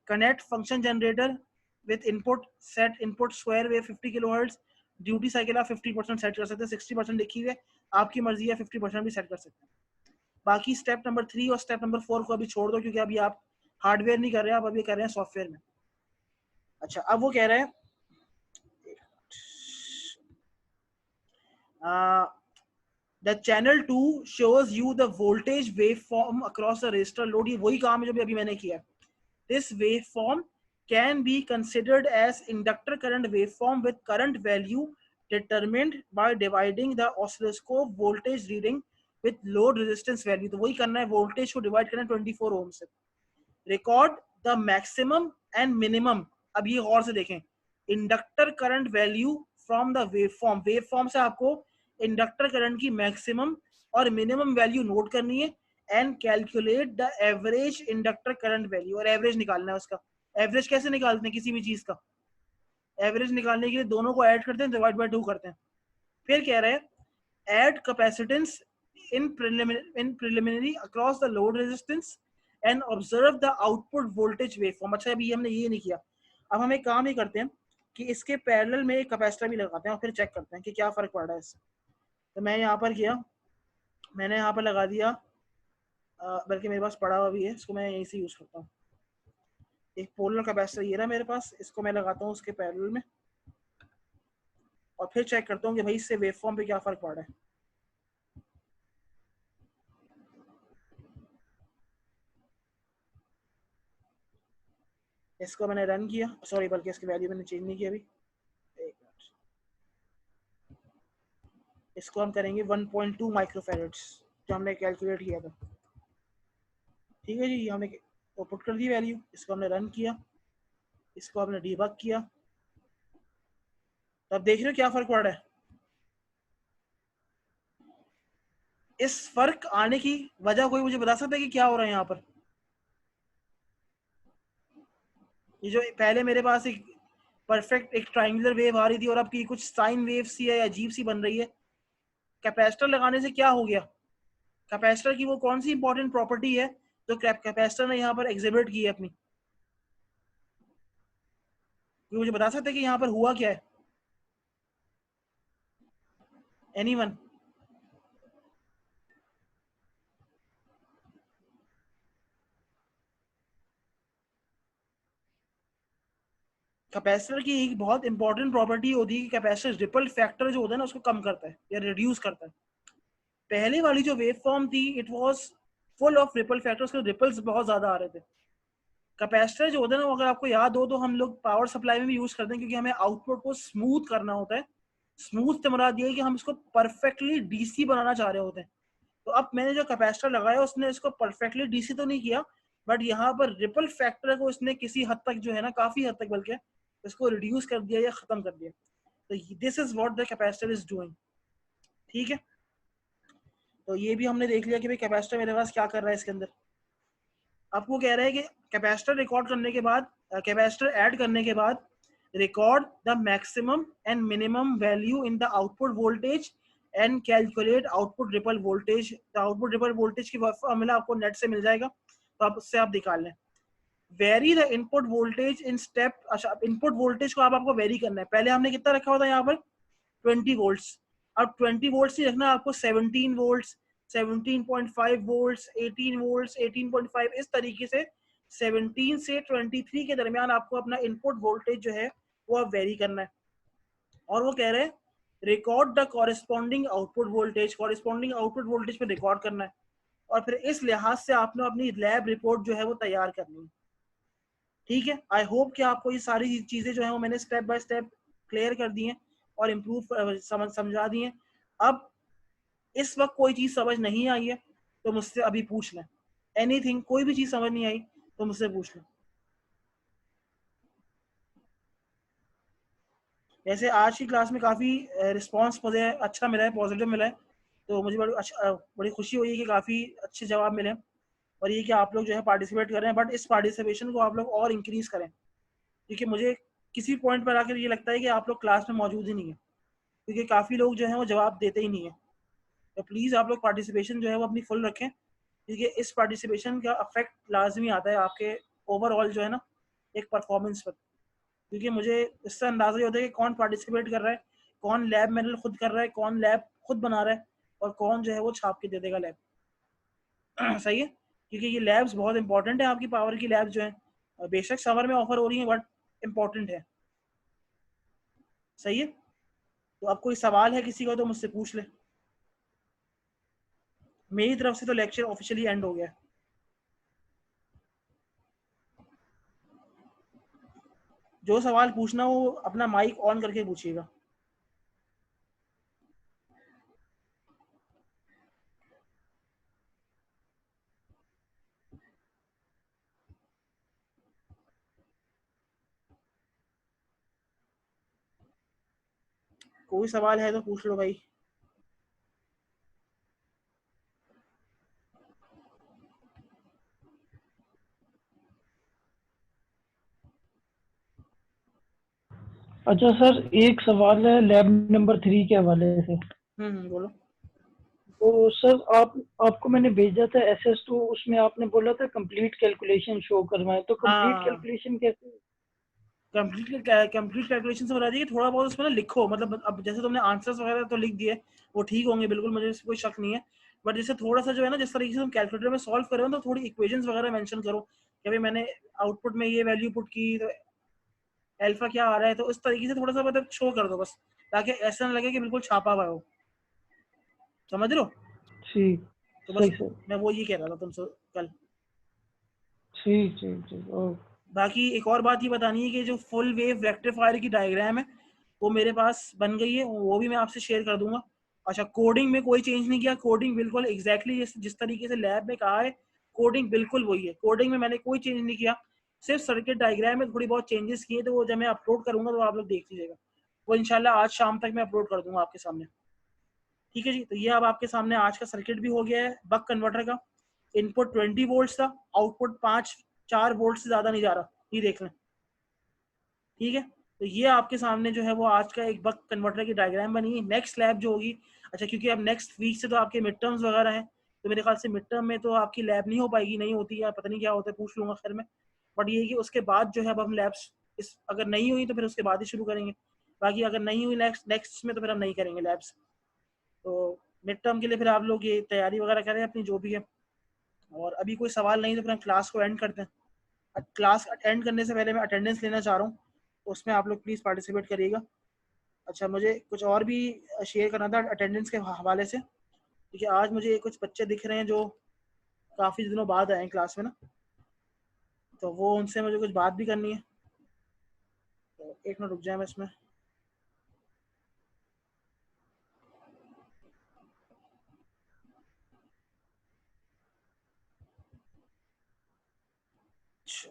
Connect function generator with input, set input square wave 50 kilohertz. Duty cycle आप 50% सेट कर सकते हैं, 60% लिखी हुई है, आपकी मर्जी है, 50% भी सेट कर सकते हैं। बाकी स्टेप नंबर 3 और स्टेप नंबर 4 को अभी छोड़ दो, क्योंकि अभी आप हार्डवेयर नहीं कर रहे हैं, आप अभी कर रहे हैं सॉफ्टवेयर में। अच्छा, अब वो कह रहे हैं the channel 2 shows you the voltage waveform across the resistor load. ये वही काम है जो भी अभी मैंने किया. This waveform can be considered as inductor current waveform with current value determined by dividing the oscilloscope voltage reading with load resistance value. तो वही करना है, voltage को divide करना है 24 ohm से. Record the maximum and minimum. अब ये गौर से देखें, inductor current value from the waveform. Waveform से आपको इंडक्टर करंट की मैक्सिमम और मिनिमम वैल्यू नोट करनी है and calculate the average inductor current value. और एवरेज निकालना है उसका. एवरेज कैसे निकालते हैं किसी भी चीज का? एवरेज निकालने के लिए दोनों को ऐड करते हैं, डिवाइड बाय 2 करते हैं. फिर कह रहे हैं add capacitance in preliminary across the load resistance and observe the output voltage waveform. अच्छा, अभी हमने ये नहीं किया. अब हम एक काम ही करते हैं कि इसके पैरेलल में एक कैपेसिटर भी लगाते हैं और फिर चेक करते हैं कि क्या फर्क पड़ रहा है इससे. तो मैं यहाँ पर किया, मैंने यहाँ पर लगा दिया, बल्कि मेरे पास पड़ा हुआ भी है, इसको मैं यहीं से यूज करता हूँ. एक पोलर कैपेसिटर ये रहा मेरे पास, इसको मैं लगाता हूँ उसके पैरेलल में और फिर चेक करता हूँ कि भाई इससे वेवफॉर्म पे क्या फर्क पड़ रहा है. इसको मैंने रन किया, सॉरी बल्कि इसकी वैल्यू मैंने चेंज नहीं की अभी. एक मिनट, इसको हम करेंगे 1.2 माइक्रोफैरड्स जो हमने कैलकुलेट किया था. ठीक है जी, हमने पुट कर दी वैल्यू, इसको हमने रन किया, इसको हमने डीबग किया. तो अब देख रहे हो क्या फर्क पड़ रहा है. इस फर्क आने की वजह कोई मुझे बता सकता है कि क्या हो रहा है यहाँ पर? ये जो पहले मेरे पास एक परफेक्ट एक ट्रायंगुलर वेव आ रही थी और अब की कुछ साइन वेव सी है या अजीब सी बन रही है, कैपेसिटर लगाने से क्या हो गया? कैपेसिटर की वो कौन सी इंपॉर्टेंट प्रॉपर्टी है जो कैपेसिटर ने यहाँ पर एग्जिबिट की है अपनी? कोई मुझे बता सकते हैं कि यहाँ पर हुआ क्या है? एनीवन? कैपेसिटर की एक बहुत इंपॉर्टेंट प्रॉपर्टी होती है कि कैपेसिटर रिपल फैक्टर जो होता है ना उसको कम करता है या रिड्यूस करता है. पहले वाली जो वेव फॉर्म थी it was full of ripple factors, के रिपल्स बहुत ज्यादा आ रहे थे. कैपेसिटर जो होता है ना, अगर आपको याद हो तो हम लोग पावर सप्लाई में भी यूज करते हैं क्योंकि हमें आउटपुट को स्मूथ करना होता है. स्मूथ से मुराद ये है कि हम इसको परफेक्टली डीसी बनाना चाह रहे होते हैं. तो अब मैंने जो कैपेसिटर लगाया उसने इसको परफेक्टली डीसी तो नहीं किया, बट यहाँ पर रिपल फैक्टर को इसने किसी हद तक जो है ना, काफी हद तक बल्कि इसको रिड्यूस कर दिया या खत्म कर दिया. तो this is what the capacitor is doing. ठीक है, तो ये भी हमने देख लिया कि भाई कैपेसिटर मेरे पास क्या कर रहा है इसके अंदर. आपको कह रहा है कि कैपेसिटर रिकॉर्ड करने के बाद, कैपेसिटर ऐड करने के बाद record the maximum and minimum value in the output voltage and calculate output ripple voltage. The output ripple voltage की फॉर्मूला आपको नेट से मिल जाएगा, तो आप उससे आप निकाल लें. Very the input voltage in step. अच्छा, इनपुट वोल्टेज को आपको वेरी करना है. पहले हमने कितना रखा हुआ था यहाँ पर? 20 वोल्ट्स. अब 20 वोल्ट्स ही रखना, आपको 17 वोल्ट्स, 17.5 वोल्ट्स, 18 वोल्ट्स, 18.5, इस तरीके से 17 से 23 के दरमियान आपको अपना इनपुट वोल्टेज जो है वो आप वेरी करना है. और वो कह रहे हैं record the corresponding output voltage. Corresponding output voltage पे रिकॉर्ड करना है और फिर इस लिहाज से आपने अपनी लैब रिपोर्ट जो है वो तैयार करनी है. ठीक है, आई होप कि आपको ये सारी चीजें जो है वो मैंने स्टेप बाय स्टेप क्लियर कर दी हैं और इम्प्रूव समझा दी हैं. अब इस वक्त कोई चीज समझ नहीं आई है तो मुझसे अभी पूछ लें. एनीथिंग, कोई भी चीज समझ नहीं आई तो मुझसे पूछ लें. जैसे आज की क्लास में काफ़ी रिस्पांस मुझे अच्छा मिला है, पॉजिटिव मिला है, तो मुझे बड़ी खुशी हुई है कि काफ़ी अच्छे जवाब मिले हैं. और ये कि आप लोग जो है पार्टिसिपेट कर रहे हैं, बट इस पार्टिसिपेशन को आप लोग और इंक्रीज करें क्योंकि मुझे किसी पॉइंट पर आकर ये लगता है कि आप लोग क्लास में मौजूद ही नहीं है क्योंकि काफ़ी लोग जो है वो जवाब देते ही नहीं है. तो प्लीज़ आप लोग पार्टिसिपेशन जो है वो अपनी फुल रखें क्योंकि इस पार्टिसिपेशन का अफेक्ट लाजमी आता है आपके ओवरऑल जो है ना एक परफॉर्मेंस पर. क्योंकि मुझे इससे अंदाजा ही होता है कि कौन पार्टिसिपेट कर रहा है, कौन लैब मेडल खुद कर रहा है, कौन लैब खुद बना रहा है और कौन जो है वो छाप के दे देगा लैब. सही है, क्योंकि ये लैब्स बहुत इंपॉर्टेंट है. आपकी पावर की लैब्स जो है बेशक समर में ऑफर हो रही है बट इम्पॉर्टेंट है. सही है, तो अब कोई सवाल है किसी का तो मुझसे पूछ ले. मेरी तरफ से तो लेक्चर ऑफिशियली एंड हो गया। जो सवाल पूछना वो अपना माइक ऑन करके पूछिएगा। कोई सवाल है तो पूछ लो भाई। अच्छा सर, एक सवाल है लैब नंबर 3 के हवाले से। बोलो। तो सर आपको मैंने भेजा था SS2, उसमें आपने बोला था कंप्लीट कैलकुलेशन शो करवाएं, तो कंप्लीट हाँ, कैलकुलेशन कैसे? कंप्लीट कैलकुलेशन से बता दी कि थोड़ा बहुत उसमें ना लिखो, मतलब अब जैसे तुमने आंसर्स वगैरह तो लिख दिए, वो ठीक होंगे बिल्कुल, मुझे इसमें कोई शक नहीं है। बट जैसे थोड़ा सा जो है ना, जिस तरीके से तुम कैलकुलेटर में सॉल्व कर रहे हो तो थोड़ी इक्वेशंस वगैरह मेंशन करो कि भाई मैंने आउटपुट में ये वैल्यू पुट की तो अल्फा क्या आ रहा है, तो उस तरीके से थोड़ा सा मतलब शो कर दो बस, ताकि ऐसा ना लगे कि बिल्कुल छापा हुआ हो। समझ रहे हो? ठीक। तो बस सही सर। मैं वो ये कह रहा था तुमसे कल। ठीक ठीक ठीक, ओके। बाकी एक और बात ये बतानी है कि जो फुल वेव रेक्टिफायर की डायग्राम है वो मेरे पास बन गई है, वो भी मैं आपसे शेयर कर दूंगा। अच्छा, कोडिंग में कोई चेंज नहीं किया, कोडिंग बिल्कुल एग्जैक्टली जिस तरीके से लैब में कहा है, कोडिंग बिल्कुल वही है, कोडिंग में मैंने कोई चेंज नहीं किया। सिर्फ सर्किट डायग्राम में थोड़ी बहुत चेंजेस किए, तो वो जब मैं अपलोड करूंगा तो आप लोग देख लीजिएगा। वो इंशाल्लाह आज शाम तक मैं अपलोड कर दूंगा आपके सामने। ठीक है जी, तो ये अब आपके सामने आज का सर्किट भी हो गया है बक कन्वर्टर का। इनपुट 20 वोल्ट था, आउटपुट 4 वोल्ट से ज्यादा नहीं जा रहा, ये देख लें। ठीक है, तो ये आपके सामने जो है वो आज का एक बक कन्वर्टर की डायग्राम बनी है। नेक्स्ट लैब जो होगी, अच्छा क्योंकि अब नेक्स्ट वीक से तो आपके मिड टर्म्स वगैरह हैं, तो मेरे ख्याल से मिड टर्म में तो आपकी लैब नहीं हो पाएगी, नहीं होती है, पता नहीं क्या होता है, पूछ लूंगा खैर में। बट ये कि उसके बाद जो है अब हम लैब्स, इस अगर नहीं हुई तो फिर उसके बाद ही शुरू करेंगे। बाकी अगर नहीं हुई नेक्स्ट नेक्स्ट में तो फिर हम नहीं करेंगे लैब्स। तो मिड टर्म के लिए फिर आप लोग ये तैयारी वगैरह करें अपनी जो भी है। और अभी कोई सवाल नहीं तो फिर हम क्लास को एंड करते हैं। क्लास एंड करने से पहले मैं अटेंडेंस लेना चाह रहा हूँ, उसमें आप लोग प्लीज़ पार्टिसिपेट करिएगा। अच्छा, मुझे कुछ और भी शेयर करना था अटेंडेंस के हवाले से, क्योंकि आज मुझे कुछ बच्चे दिख रहे हैं जो काफ़ी दिनों बाद आए हैं क्लास में ना, तो वो उनसे मुझे कुछ बात भी करनी है। तो एक मिनट रुक जाए मैं इसमें। अच्छा,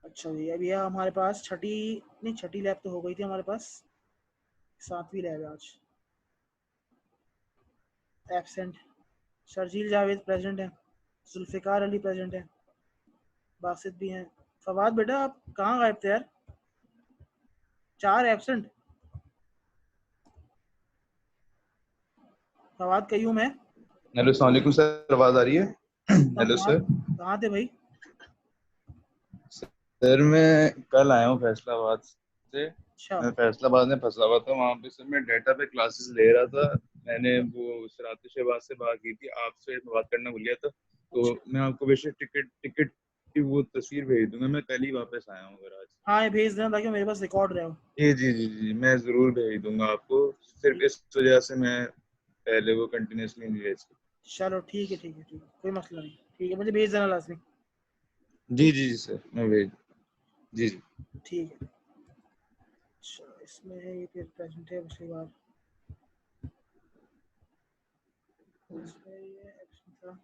अच्छा जी, अभी यह हमारे पास छठी, नहीं छठी लैब तो हो गई थी हमारे पास, 7वीं लैब है आज। एब्सेंट शर्जील जावेद प्रेजेंट है, जुल्फ़िकार अली प्रेजेंट है, बासित भी हैं। फवाद बेटा आप कहाँ गायब थे यार? 4 एब्सेंट। फवाद कयूम है। हेलो, अस्सलाम वालेकुम सर, आवाज आ रही है? हेलो कहाँ सर। कहाँ थे भाई? सर मैं कल आया हूँ फैसलाबाद से। अच्छा। मैं फैसलाबाद में फंसा हुआ था, वहाँ पे सर मैं डेटा पे क्लासेस ले रहा था। मैंने वो सराते शहबाज से बात की थी, आपसे बात करना भूल गया था। तो अच्छा, मैं आपको बेशक टिकट टिकट की वो तस्वीर भेज दूंगा। मैं कल ही वापस आया हूँ घर आज। हाँ ये भेज देना ताकि मेरे पास रिकॉर्ड रहे हो। जी जी जी जी, मैं ज़रूर भेज दूंगा आपको। सिर्फ ठीक। इस वजह से मैं पहले वो कंटिन्यूसली नहीं भेज सकता। चलो ठीक है, ठीक है, ठीक है, कोई मसला नहीं। ठीक है, मुझे भेज देना लाजमी। जी जी जी सर, मैं भेज। जी जी। ठीक है। अच्छा, इसमें ये फिर प्रेजेंट है पिछली बार, इसमें ये एक्शन था।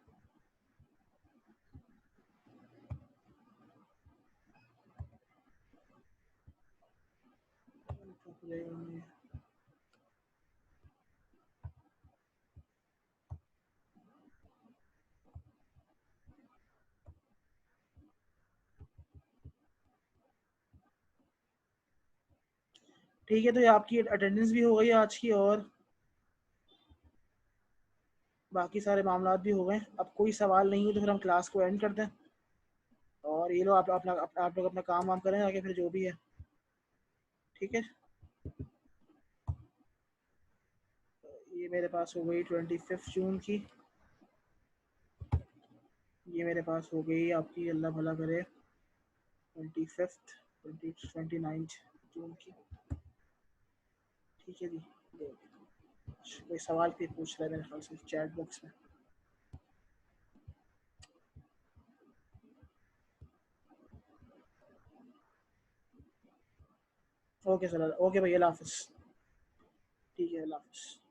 ठीक है, तो ये आपकी अटेंडेंस भी हो गई आज की, और बाकी सारे मामला भी हो गए। अब कोई सवाल नहीं है तो फिर हम क्लास को एंड करते हैं। और ये लो आप लोग अपना काम वाम करें आगे फिर जो भी है। ठीक है, ये मेरे पास हो गई 25 जून की, ये मेरे पास हो गई आपकी, अल्लाह भला करे, 25। 29 जून की। ठीक है जी, कोई सवाल फिर पूछ रहा है मेरे ख्याल से चैट बॉक्स में। ओके सर, ओके भाई, अल्लाह हाफिज़। ठीक है, अल्लाह हाफिज़।